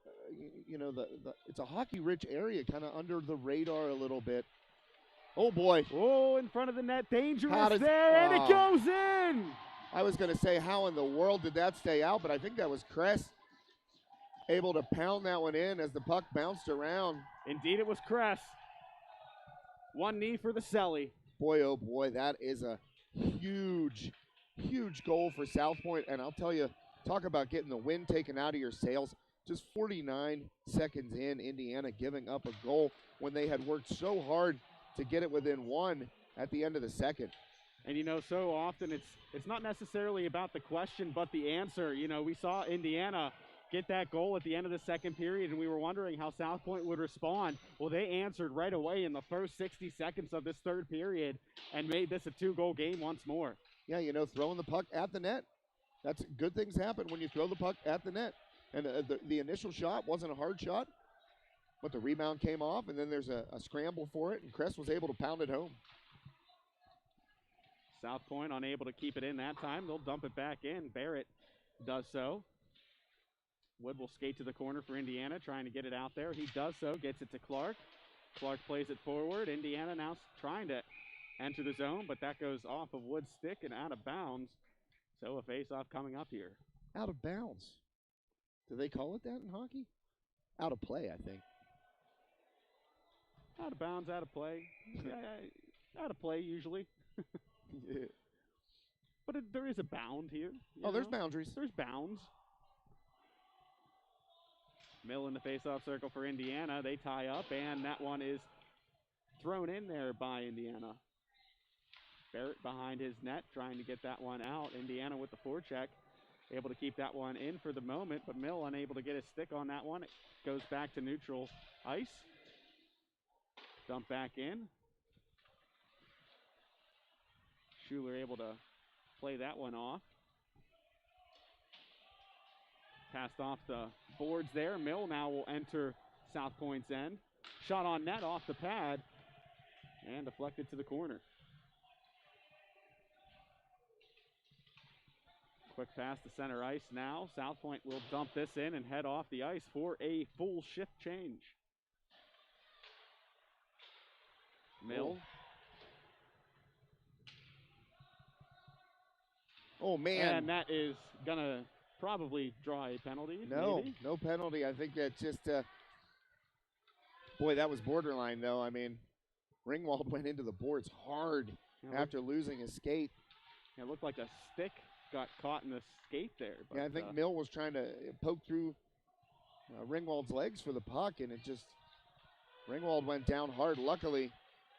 it's a hockey-rich area, kind of under the radar a little bit. Oh, boy. Oh, in front of the net. Dangerous there, and it goes in. I was going to say, how in the world did that stay out? But I think that was Kress able to pound that one in as the puck bounced around. Indeed, it was Kress. One knee for the Selly. Boy, oh, boy, that is a huge, huge goal for South Point. And I'll tell you, talk about getting the wind taken out of your sails. Just 49 seconds in, Indiana giving up a goal when they had worked so hard to get it within one at the end of the second. And, so often it's not necessarily about the question, but the answer. We saw Indiana get that goal at the end of the second period, and we were wondering how South Point would respond. Well, they answered right away in the first 60 seconds of this third period and made this a 2-goal game once more. Yeah, throwing the puck at the net. That's good things happen when you throw the puck at the net. And the initial shot wasn't a hard shot, but the rebound came off, and then there's a scramble for it, and Kress was able to pound it home. South Point unable to keep it in that time. They'll dump it back in. Barrett does so. Wood will skate to the corner for Indiana, trying to get it out there. He does so, gets it to Clark. Clark plays it forward. Indiana now trying to enter the zone, but that goes off of Wood's stick and out of bounds. So a face-off coming up here. Out of bounds. Do they call it that in hockey? Out of play, I think. Out of bounds, out of play. Yeah, out of play usually. Yeah. But there is a bound here. There's boundaries. There's bounds. Mill in the face-off circle for Indiana. They tie up, and that one is thrown in there by Indiana. Barrett behind his net, trying to get that one out. Indiana with the forecheck, able to keep that one in for the moment, but Mill unable to get his stick on that one. It goes back to neutral ice. Dump back in. Schuler able to play that one off. Passed off the boards there. Mill now will enter South Point's end. Shot on net off the pad and deflected to the corner. Quick pass to center ice now. South Point will dump this in and head off the ice for a full shift change. Mill. Oh, man. And that is going to probably draw a penalty. No, maybe. no penalty. I think that's just, boy, that was borderline, though. I mean, Ringwald went into the boards hard after losing his skate. It looked like a stick got caught in the skate there. But, yeah, I think Mill was trying to poke through Ringwald's legs for the puck, and it just, Ringwald went down hard. Luckily,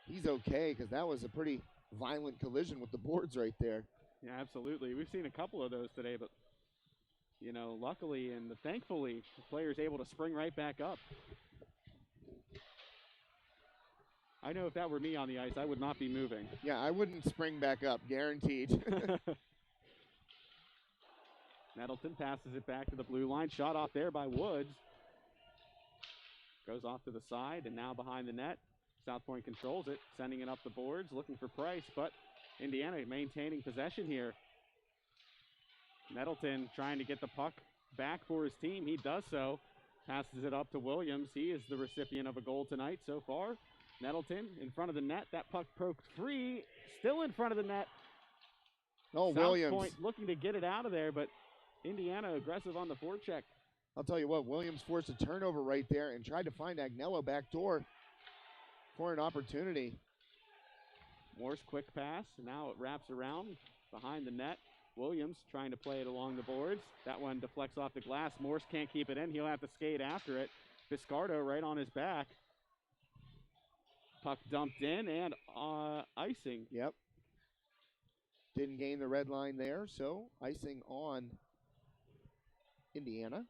he's okay, because that was a pretty violent collision with the boards right there. Yeah, absolutely. We've seen a couple of those today, but, you know, luckily and thankfully, the player's able to spring right back up. I know if that were me on the ice, I would not be moving. Yeah, I wouldn't spring back up, guaranteed. Nettleton passes it back to the blue line. Shot off there by Woods. Goes off to the side and now behind the net. South Point controls it, sending it up the boards, looking for Price, but Indiana maintaining possession here. Nettleton trying to get the puck back for his team. He does so. Passes it up to Williams. He is the recipient of a goal tonight so far. Nettleton in front of the net. That puck poked free. Still in front of the net. Oh, South Williams. Point looking to get it out of there, but Indiana aggressive on the forecheck. I'll tell you what, Williams forced a turnover right there and tried to find Agnello back door for an opportunity. Morse quick pass. Now it wraps around behind the net. Williams trying to play it along the boards. That one deflects off the glass. Morse can't keep it in. He'll have to skate after it. Piscardo right on his back. Puck dumped in and icing. Yep. Didn't gain the red line there, so icing on Indiana.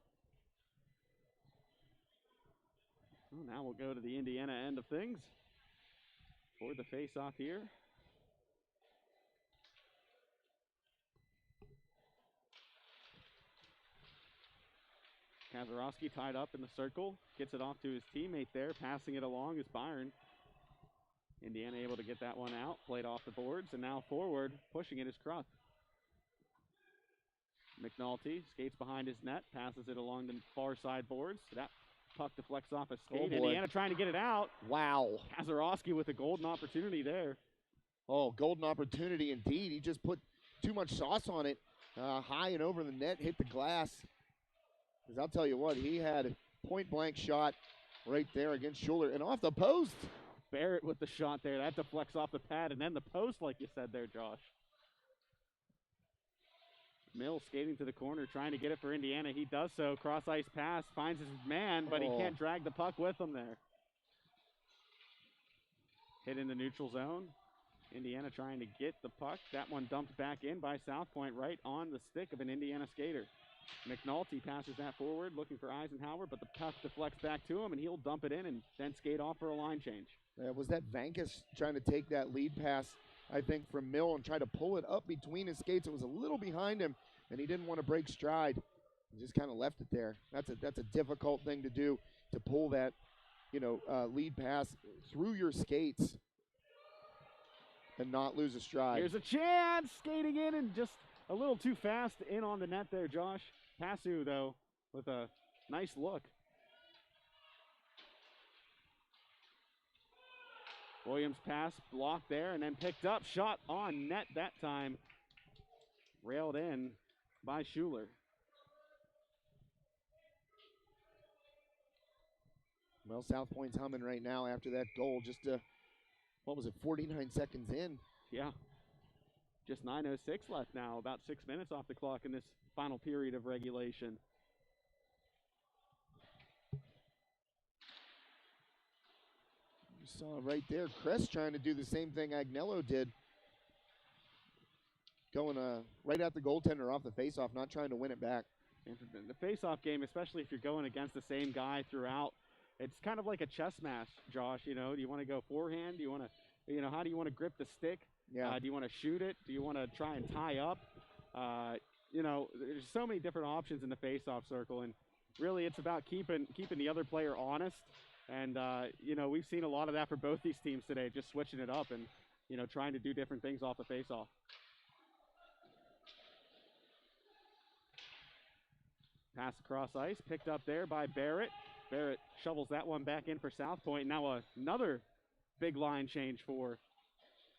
Well, now we'll go to the Indiana end of things for the face-off here. Kazarowski tied up in the circle, gets it off to his teammate there, passing it along is Byron. Indiana able to get that one out, played off the boards, and now forward, pushing it is Kruth. McNulty skates behind his net, passes it along the far side boards. That puck deflects off a skate. Indiana trying to get it out. Wow. Kazarowski with a golden opportunity there. Oh, golden opportunity indeed. He just put too much sauce on it. High and over the net, hit the glass. Because I'll tell you what, he had a point-blank shot right there against Schuler. And off the post. Barrett with the shot there. That deflects off the pad and then the post, like you said there, Josh. Mills skating to the corner, trying to get it for Indiana. He does so. Cross-ice pass, finds his man, but he can't drag the puck with him there. Hit in the neutral zone. Indiana trying to get the puck. That one dumped back in by South Point right on the stick of an Indiana skater. McNulty passes that forward, looking for Eisenhower, but the puck deflects back to him, and he'll dump it in and then skate off for a line change. Was that Vankus trying to take that lead pass, I think, from Mill and try to pull it up between his skates? It was a little behind him, and he didn't want to break stride. He just kind of left it there. That's a difficult thing to do, to pull that, lead pass through your skates and not lose a stride. Here's a chance, skating in and just a little too fast in on the net there, Josh. Passu, though, with a nice look. Williams pass blocked there and then picked up. Shot on net that time. Railed in by Schuler. Well, South Point's humming right now after that goal. Just, 49 seconds in? Yeah. Just 9:06 left now. About 6 minutes off the clock in this final period of regulation. You saw right there, Kress trying to do the same thing Agnello did. Going right at the goaltender off the faceoff, not trying to win it back. The faceoff game, especially if you're going against the same guy throughout, it's kind of like a chess match, Josh. Do you want to go forehand? Do you want to, how do you want to grip the stick? Yeah. Do you want to shoot it? Do you want to try and tie up? There's so many different options in the faceoff circle, and really it's about keeping the other player honest. And, we've seen a lot of that for both these teams today, just switching it up and, trying to do different things off the faceoff. Pass across ice, picked up there by Barrett. Barrett shovels that one back in for South Point. Now another big line change for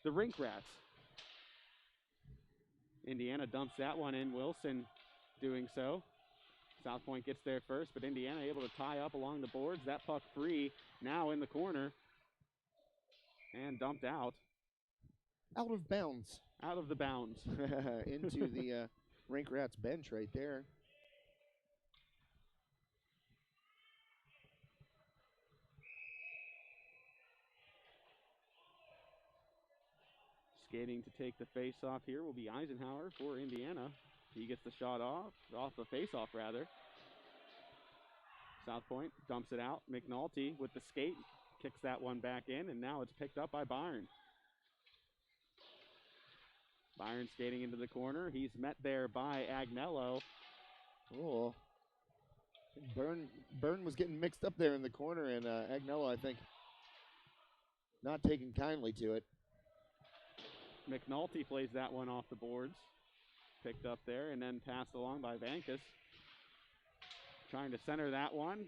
the Rink Rats. Indiana dumps that one in. Wilson doing so. South Point gets there first, but Indiana able to tie up along the boards. That puck free now in the corner and dumped out. Out of bounds. Out of the bounds. Into the Rink Rats bench right there. Skating to take the face-off here will be Eisenhower for Indiana. He gets the shot off the face-off rather. South Point dumps it out. McNulty with the skate, kicks that one back in, and now it's picked up by Byron. Byron skating into the corner. He's met there by Agnello. Oh, Byrne was getting mixed up there in the corner, and Agnello, I think, not taking kindly to it. McNulty plays that one off the boards. Picked up there and then passed along by Vankus. Trying to center that one.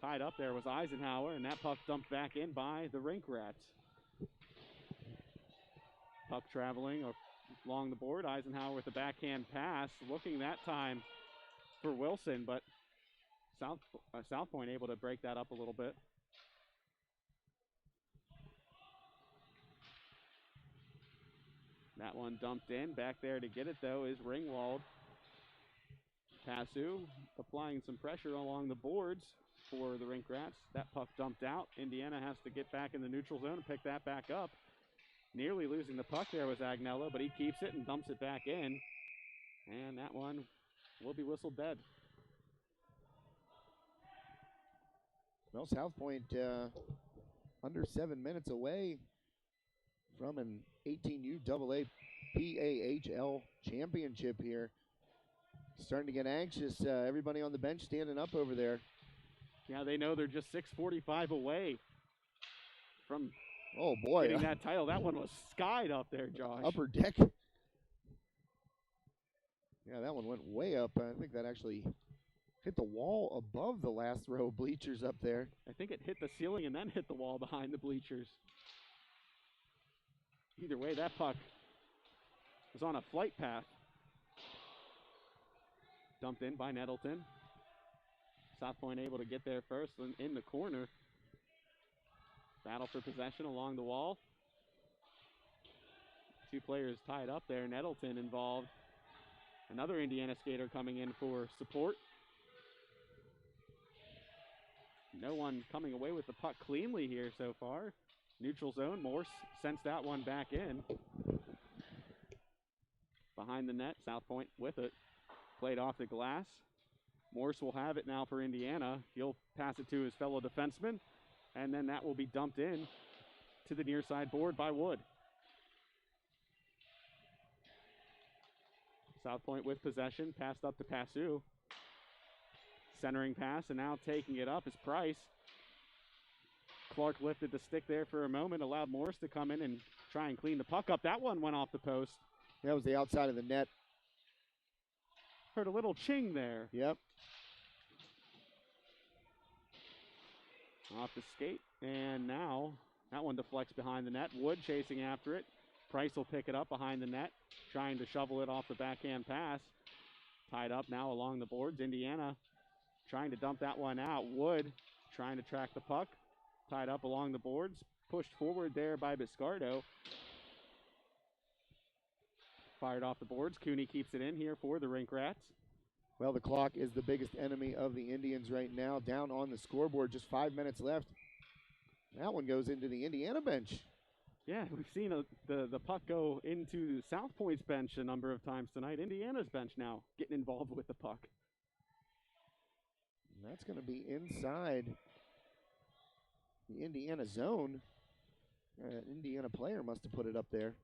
Tied up there was Eisenhower, and that puck dumped back in by the Rink Rats. Puck traveling along the board. Eisenhower with a backhand pass. Looking that time for Wilson, but South Point able to break that up a little bit. That one dumped in. Back there to get it, though, is Ringwald. Passu applying some pressure along the boards for the Rink Rats. That puck dumped out. Indiana has to get back in the neutral zone and pick that back up. Nearly losing the puck there was Agnello, but he keeps it and dumps it back in. And that one will be whistled dead. Well, South Point under 7 minutes away from an 18U AA PAHL championship here. Starting to get anxious. Everybody on the bench standing up over there. Yeah, they know they're just 6:45 away from getting that title. That one was skied up there, Josh. Upper deck. Yeah, that one went way up. I think that actually hit the wall above the last row of bleachers up there. I think it hit the ceiling and then hit the wall behind the bleachers. Either way, that puck was on a flight path. Dumped in by Nettleton. South Point able to get there first in the corner. Battle for possession along the wall. Two players tied up there. Nettleton involved. Another Indiana skater coming in for support. No one coming away with the puck cleanly here so far. Neutral zone. Morse sends that one back in. Behind the net, South Point with it. Played off the glass. Morse will have it now for Indiana. He'll pass it to his fellow defenseman, and then that will be dumped in to the near side board by Wood. South Point with possession, passed up to Passu. Centering pass, and now taking it up is Price. Clark lifted the stick there for a moment, allowed Morse to come in and try and clean the puck up. That one went off the post. That was the outside of the net. Heard a little ching there. Yep. Off the skate, and now that one deflects behind the net. Wood chasing after it. Price will pick it up behind the net, trying to shovel it off the backhand pass. Tied up now along the boards. Indiana trying to dump that one out. Wood trying to track the puck. Tied up along the boards. Pushed forward there by Biscardo. Fired off the boards. Cooney keeps it in here for the Rink Rats. Well, the clock is the biggest enemy of the Indians right now. Down on the scoreboard, just 5 minutes left. That one goes into the Indiana bench. Yeah, we've seen the puck go into South Point's bench a number of times tonight. Indiana's bench now getting involved with the puck. And that's going to be inside the Indiana zone. Indiana player must have put it up there.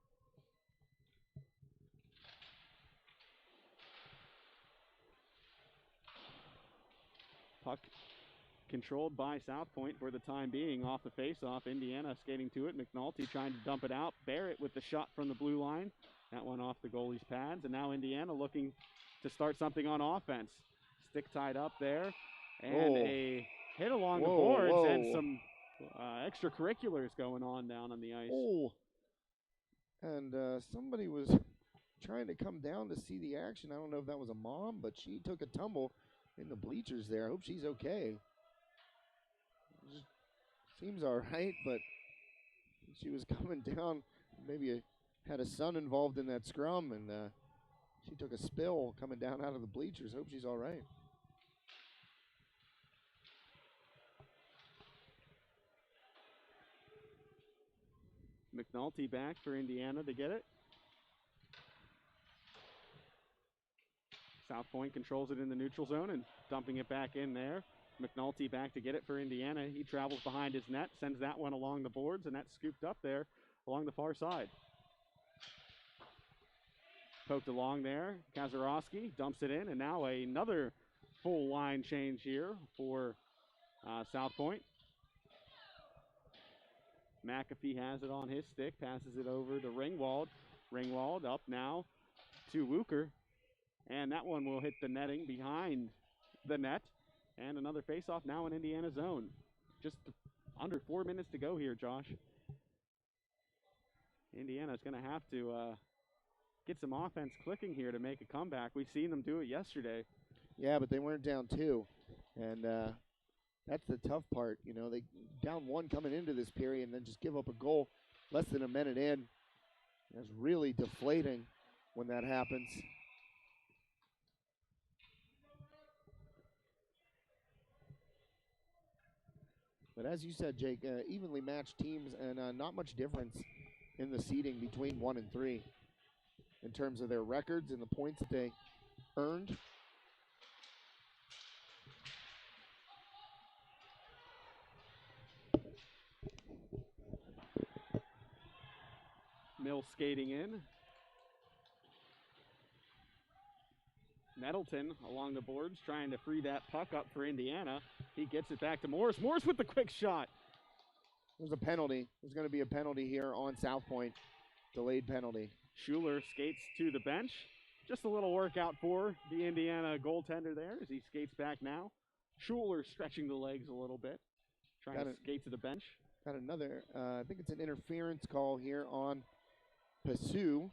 Puck controlled by South Point for the time being off the faceoff. Indiana skating to it. McNulty trying to dump it out. Barrett with the shot from the blue line. That one off the goalie's pads. And now Indiana looking to start something on offense. Stick tied up there. And a hit along the boards and some extracurriculars going on down on the ice. Oh. And somebody was trying to come down to see the action. I don't know if that was a mom, but she took a tumble in the bleachers there. I hope she's okay. Seems all right, but she was coming down. Maybe had a son involved in that scrum, and she took a spill coming down out of the bleachers. Hope she's all right. McNulty back for Indiana to get it. South Point controls it in the neutral zone and dumping it back in there. McNulty back to get it for Indiana. He travels behind his net, sends that one along the boards, and that's scooped up there along the far side. Poked along there. Kazarowski dumps it in, and now another full line change here for South Point. McAfee has it on his stick, passes it over to Ringwald. Ringwald up now to Wucher. And that one will hit the netting behind the net. And another faceoff now in Indiana zone. Just under 4 minutes to go here, Josh. Indiana's going to have to get some offense clicking here to make a comeback. We've seen them do it yesterday. Yeah, but they weren't down 2. And that's the tough part. You know, they down 1 coming into this period and then just give up a goal less than a minute in. It's really deflating when that happens. But as you said, Jake, evenly matched teams and not much difference in the seeding between 1 and 3 in terms of their records and the points that they earned. Mill skating in. Nettleton along the boards trying to free that puck up for Indiana. He gets it back to Morris. Morris with the quick shot. There's a penalty. There's going to be a penalty here on South Point. Delayed penalty. Schuler skates to the bench. Just a little workout for the Indiana goaltender there as he skates back now. Schuler stretching the legs a little bit, trying to skate to the bench. Got another, I think it's an interference call here on Pasu.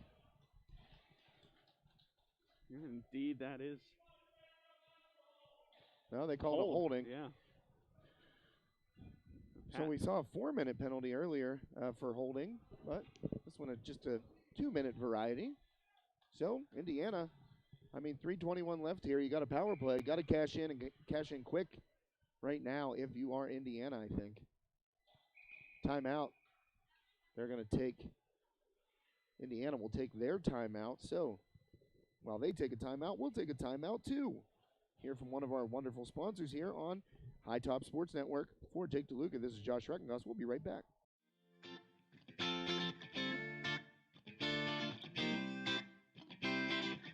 Indeed, that is. No, they called a holding. Yeah. So we saw a 4-minute penalty earlier for holding, but this one is just a 2-minute variety. So Indiana, 3:21 left here. You got a power play. Got to cash in and cash in quick right now if you are Indiana, I think. Timeout. They're going to take, Indiana will take their timeout. So while they take a timeout, we'll take a timeout too. Hear from one of our wonderful sponsors here on High Top Sports Network. For Jake DeLuca, this is Josh Reckengoss. We'll be right back.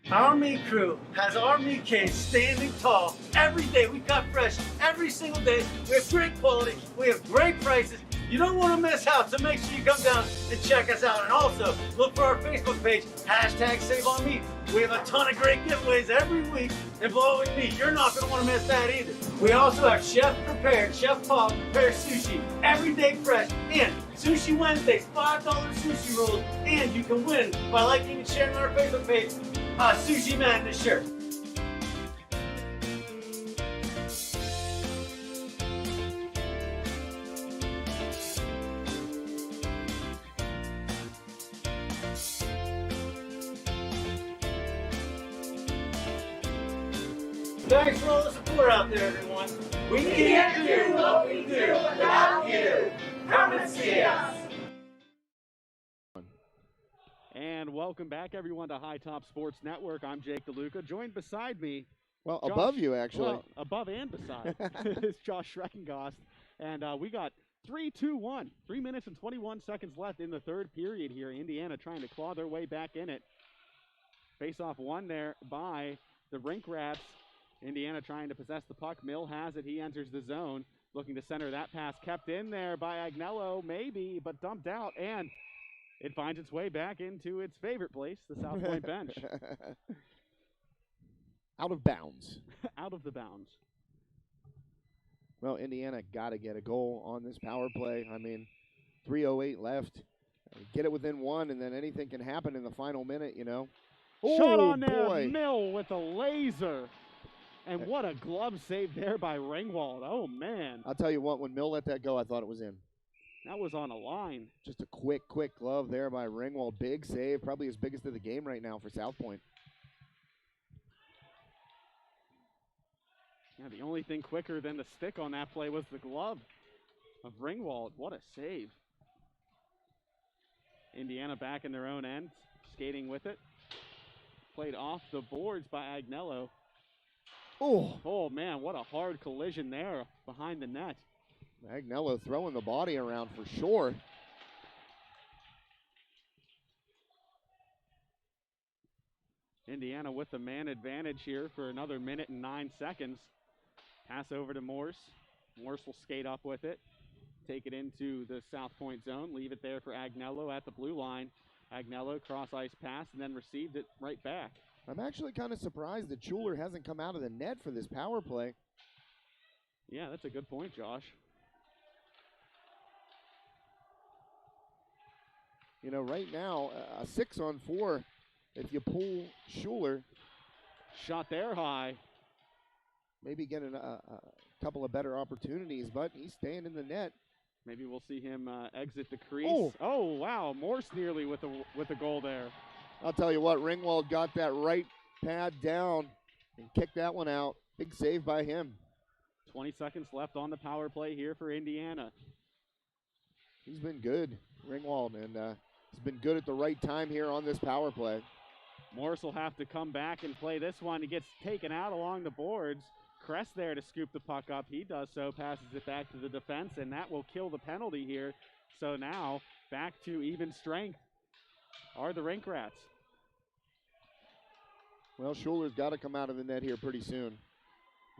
Our meat crew has our meat cage standing tall every day. We cut fresh every single day. We have great quality. We have great prices. You don't want to miss out, so make sure you come down and check us out. And also, look for our Facebook page, #SaveOnMeat. We have a ton of great giveaways every week involving meat. You're not going to want to miss that either. We also have chef-prepared, Chef Paul prepared sushi every day fresh. And Sushi Wednesdays, $5 sushi rolls. And you can win by liking and sharing on our Facebook page a Sushi Madness shirt. Thanks for all the support out there, everyone. We can't do what we do without you. Come and see us. And welcome back, everyone, to High Top Sports Network. I'm Jake DeLuca. Joined beside me, Well, Josh, above you, actually. Well, above and beside is Josh Schreckengost. And we got 3-2-1. 3 minutes and 21 seconds left in the third period here. Indiana trying to claw their way back in it. Face-off won there by the Rink Rats. Indiana trying to possess the puck. Mill has it. He enters the zone. Looking to center that pass. Kept in there by Agnello, maybe, but dumped out. And it finds its way back into its favorite place, the South Point bench. Out of bounds. Out of the bounds. Well, Indiana got to get a goal on this power play. 3:08 left. Get it within 1, and then anything can happen in the final minute, you know. Shot Oh, on there, boy. Mill with a laser. And what a glove save there by Ringwald. Oh, man. I'll tell you what, when Mill let that go, I thought it was in. That was on a line. Just a quick glove there by Ringwald. Big save, probably his biggest of the game right now for South Point. Yeah, the only thing quicker than the stick on that play was the glove of Ringwald. What a save. Indiana back in their own end, skating with it. Played off the boards by Agnello. Oh, man, what a hard collision there behind the net. Agnello throwing the body around for sure. Indiana with the man advantage here for another minute and 9 seconds. Pass over to Morse. Morse will skate up with it. Take it into the South Point zone. Leave it there for Agnello at the blue line. Agnello cross ice pass and then received it right back. I'm actually kind of surprised that Schuler hasn't come out of the net for this power play. Yeah, that's a good point, Josh. You know, right now, a 6-on-4, if you pull Schuler. Shot there high. Maybe getting a couple of better opportunities, but he's staying in the net. Maybe we'll see him exit the crease. Oh, wow, Morse nearly with a goal there. I'll tell you what, Ringwald got that right pad down and kicked that one out. Big save by him. 20 seconds left on the power play here for Indiana. He's been good, Ringwald, and he's been good at the right time here on this power play. Morris will have to come back and play this one. He gets taken out along the boards. Kress there to scoop the puck up. He does so, passes it back to the defense, and that will kill the penalty here. So now back to even strength are the Rink Rats. Well, Schuler's got to come out of the net here pretty soon.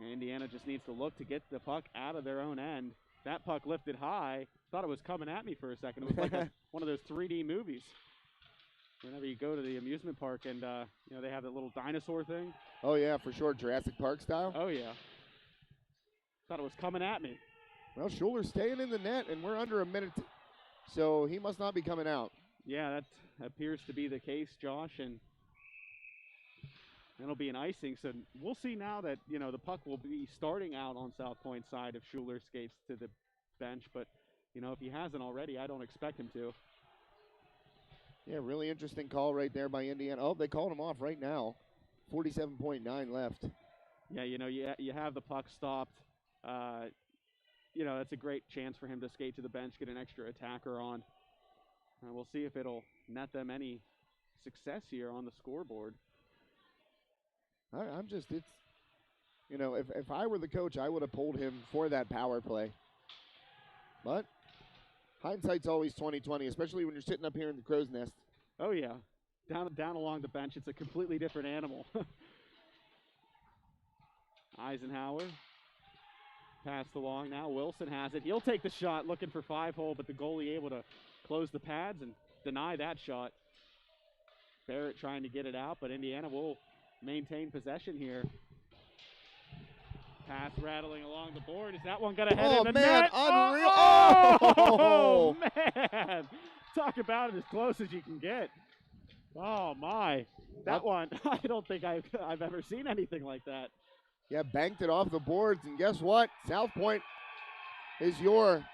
Indiana just needs to look to get the puck out of their own end. That puck lifted high. Thought it was coming at me for a second. It was like one of those 3D movies. Whenever you go to the amusement park and, you know, they have that little dinosaur thing. Oh, yeah, for sure, Jurassic Park style. Oh, yeah. Thought it was coming at me. Well, Schuler's staying in the net, and we're under a minute, so he must not be coming out. Yeah, that appears to be the case, Josh, and it'll be an icing. So we'll see now that, you know, the puck will be starting out on South Point side if Schuler skates to the bench. But, you know, if he hasn't already, I don't expect him to. Yeah, really interesting call right there by Indiana. Oh, they called him off right now. 47.9 left. Yeah, you know, you have the puck stopped. You know, that's a great chance for him to skate to the bench, get an extra attacker on. We'll see if it'll net them any success here on the scoreboard. I'm just, it's, you know, if I were the coach, I would have pulled him for that power play. But hindsight's always 20/20, especially when you're sitting up here in the crow's nest. Oh yeah, down along the bench, it's a completely different animal. Eisenhower passed along now. Wilson has it. He'll take the shot, looking for 5-hole, but the goalie able to close the pads and deny that shot. Barrett trying to get it out, but Indiana will maintain possession here. Pass rattling along the board. Is that one going to head in the net? Unreal. Oh, man. Talk about it as close as you can get. Oh, my. That one, I don't think I've ever seen anything like that. Yeah, banked it off the boards, and guess what? South Point is your,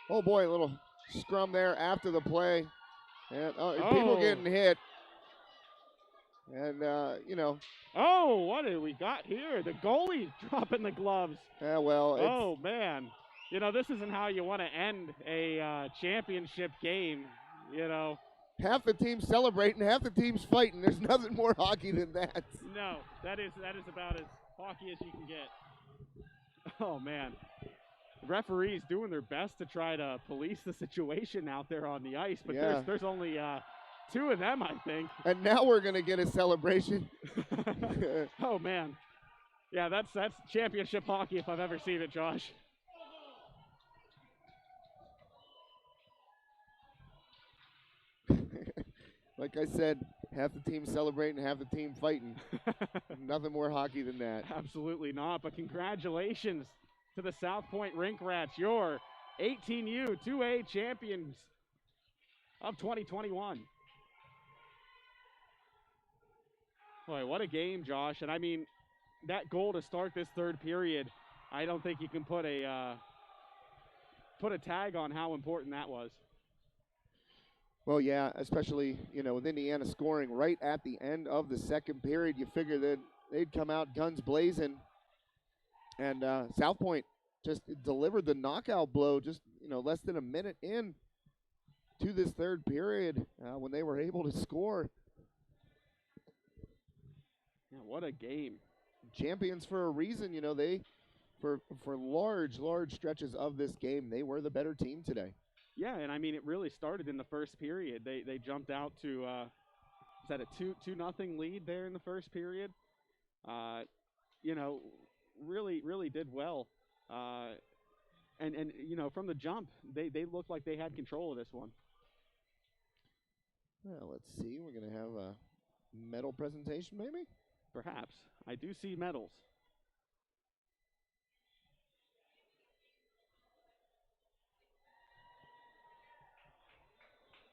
oh boy, a little scrum there after the play. And people getting hit. And, you know. Oh, what do we got here? The goalie dropping the gloves. Yeah, well. Oh, man. You know, this isn't how you want to end a championship game, you know. Half the team's celebrating, half the team's fighting. There's nothing more hockey than that. No, that is about as hockey as you can get. Oh, man. The referees doing their best to try to police the situation out there on the ice, but yeah. there's only two of them, I think. And now we're going to get a celebration. Oh, man. Yeah, that's championship hockey if I've ever seen it, Josh. Like I said, half the team celebrating, half the team fighting. Nothing more hockey than that. Absolutely not, but congratulations to the South Point Rink Rats, your 18U 2A champions of 2021. Boy, what a game, Josh. And I mean, that goal to start this third period, I don't think you can put a tag on how important that was. Well, yeah, especially, with Indiana scoring right at the end of the second period, you figure that they'd come out guns blazing. And South Point just delivered the knockout blow just, less than a minute in to this third period when they were able to score. Yeah, what a game. Champions for a reason, they for large stretches of this game, they were the better team today. Yeah, and I mean, it really started in the first period. They jumped out to is that a 2-0 lead there in the first period? Really did well. And from the jump, they looked like they had control of this one. Well, let's see. We're going to have a medal presentation, maybe? Perhaps. I do see medals.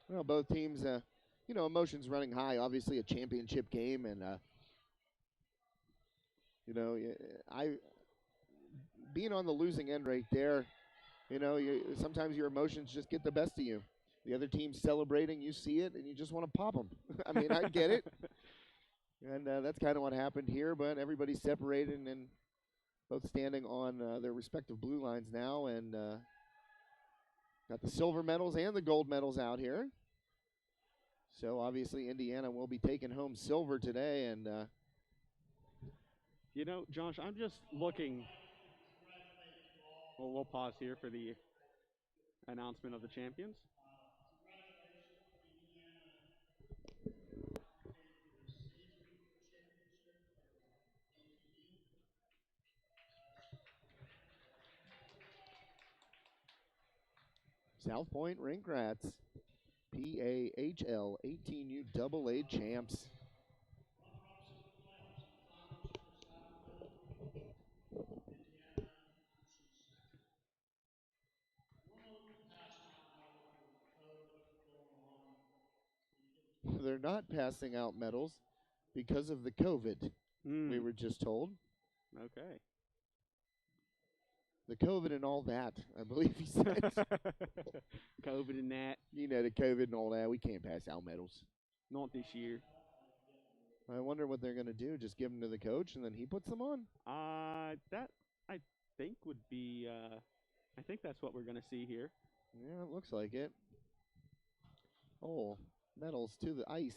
Well, both teams, emotions running high. Obviously, a championship game, and I being on the losing end right there. Sometimes your emotions just get the best of you. The other team's celebrating, you see it, and you just want to pop them. I mean, I get it, and that's kind of what happened here. But everybody's separated and both standing on their respective blue lines now, and got the silver medals and the gold medals out here. So obviously Indiana will be taking home silver today. And Josh, I'm just looking. Well, we'll pause here for the announcement of the champions. South Point Rink Rats, PAHL 18U AA champs. They're not passing out medals because of the COVID, we were just told. Okay. The COVID and all that, I believe he said. COVID and that. The COVID and all that. We can't pass out medals. Not this year. I wonder what they're going to do. Just give them to the coach and then he puts them on? That I think would be, I think that's what we're going to see here. Yeah, it looks like it. Oh, medals to the ice.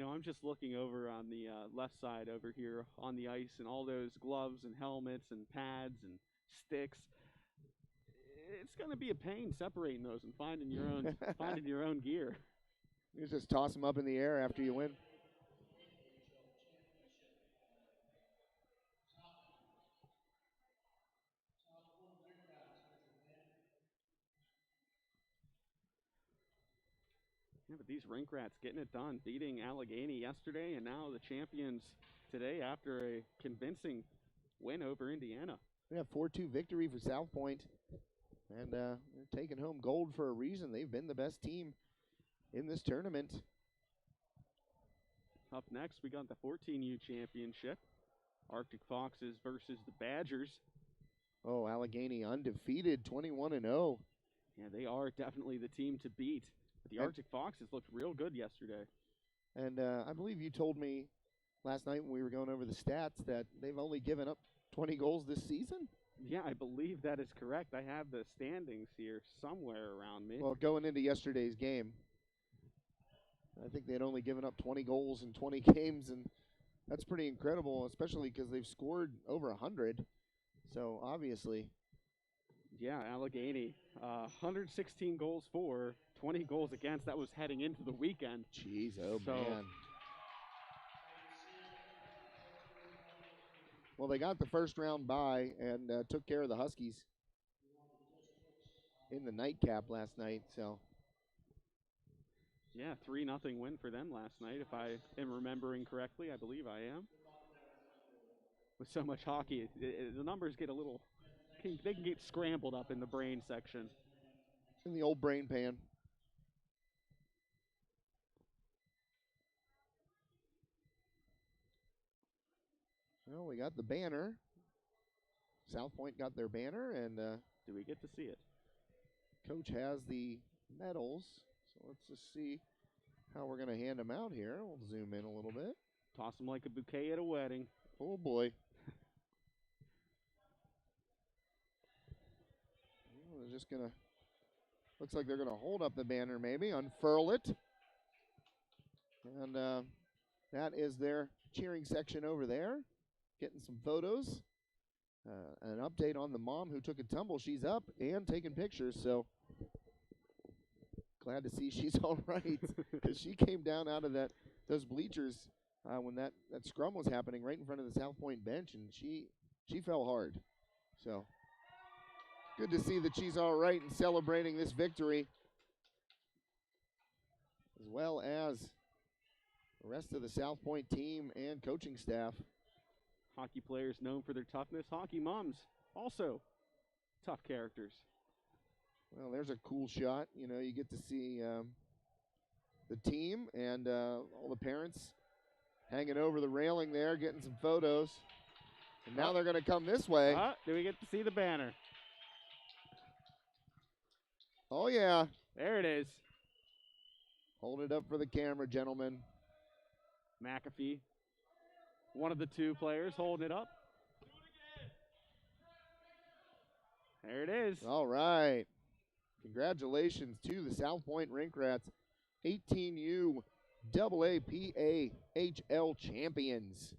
I'm just looking over on the left side over here on the ice and all those gloves and helmets and pads and sticks. It's going to be a pain separating those and finding your own gear. You just toss them up in the air after you win. Yeah, but these Rink Rats getting it done, beating Allegheny yesterday, and now the champions today after a convincing win over Indiana. Yeah, 4-2 victory for South Point, and they're taking home gold for a reason. They've been the best team in this tournament. Up next, we got the 14U championship. Arctic Foxes versus the Badgers. Oh, Allegheny undefeated, 21-0. Yeah, they are definitely the team to beat. But the Arctic Foxes looked real good yesterday. And I believe you told me last night when we were going over the stats that they've only given up 20 goals this season? Yeah, I believe that is correct. I have the standings here somewhere around me. Well, going into yesterday's game, I think they'd only given up 20 goals in 20 games, and that's pretty incredible, especially because they've scored over 100. So, obviously. Yeah, Allegheny, 116 goals for, 20 goals against. That was heading into the weekend. Jeez, man. Well, they got the first round bye and took care of the Huskies in the nightcap last night. So, yeah, 3-0 win for them last night, if I am remembering correctly. I believe I am. With so much hockey, the numbers get a little, they can get scrambled up in the brain section. in the old brain pan. Well, we got the banner. South Point got their banner, and Do we get to see it? Coach has the medals. So let's just see how we're going to hand them out here. We'll zoom in a little bit. Toss them like a bouquet at a wedding. Oh, boy. They're just going to, looks like they're going to hold up the banner maybe, unfurl it. And that is their cheering section over there, getting some photos. An update on the mom who took a tumble. She's up and taking pictures, so glad to see she's all right, because she came down out of those bleachers when that scrum was happening right in front of the South Point bench, and she fell hard. So good to see that she's all right and celebrating this victory, as well as the rest of the South Point team and coaching staff. Hockey players known for their toughness. Hockey moms, also tough characters. Well, there's a cool shot. You know, you get to see the team and all the parents hanging over the railing there, getting some photos. And now they're going to come this way. Do we get to see the banner? Oh, yeah. There it is. Hold it up for the camera, gentlemen. McAfee, one of the two players holding it up. There it is. All right. Congratulations to the South Point Rink Rats, 18U PAHL champions.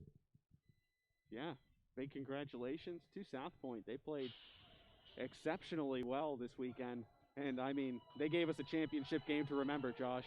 Yeah, big congratulations to South Point. They played exceptionally well this weekend. And, I mean, they gave us a championship game to remember, Josh.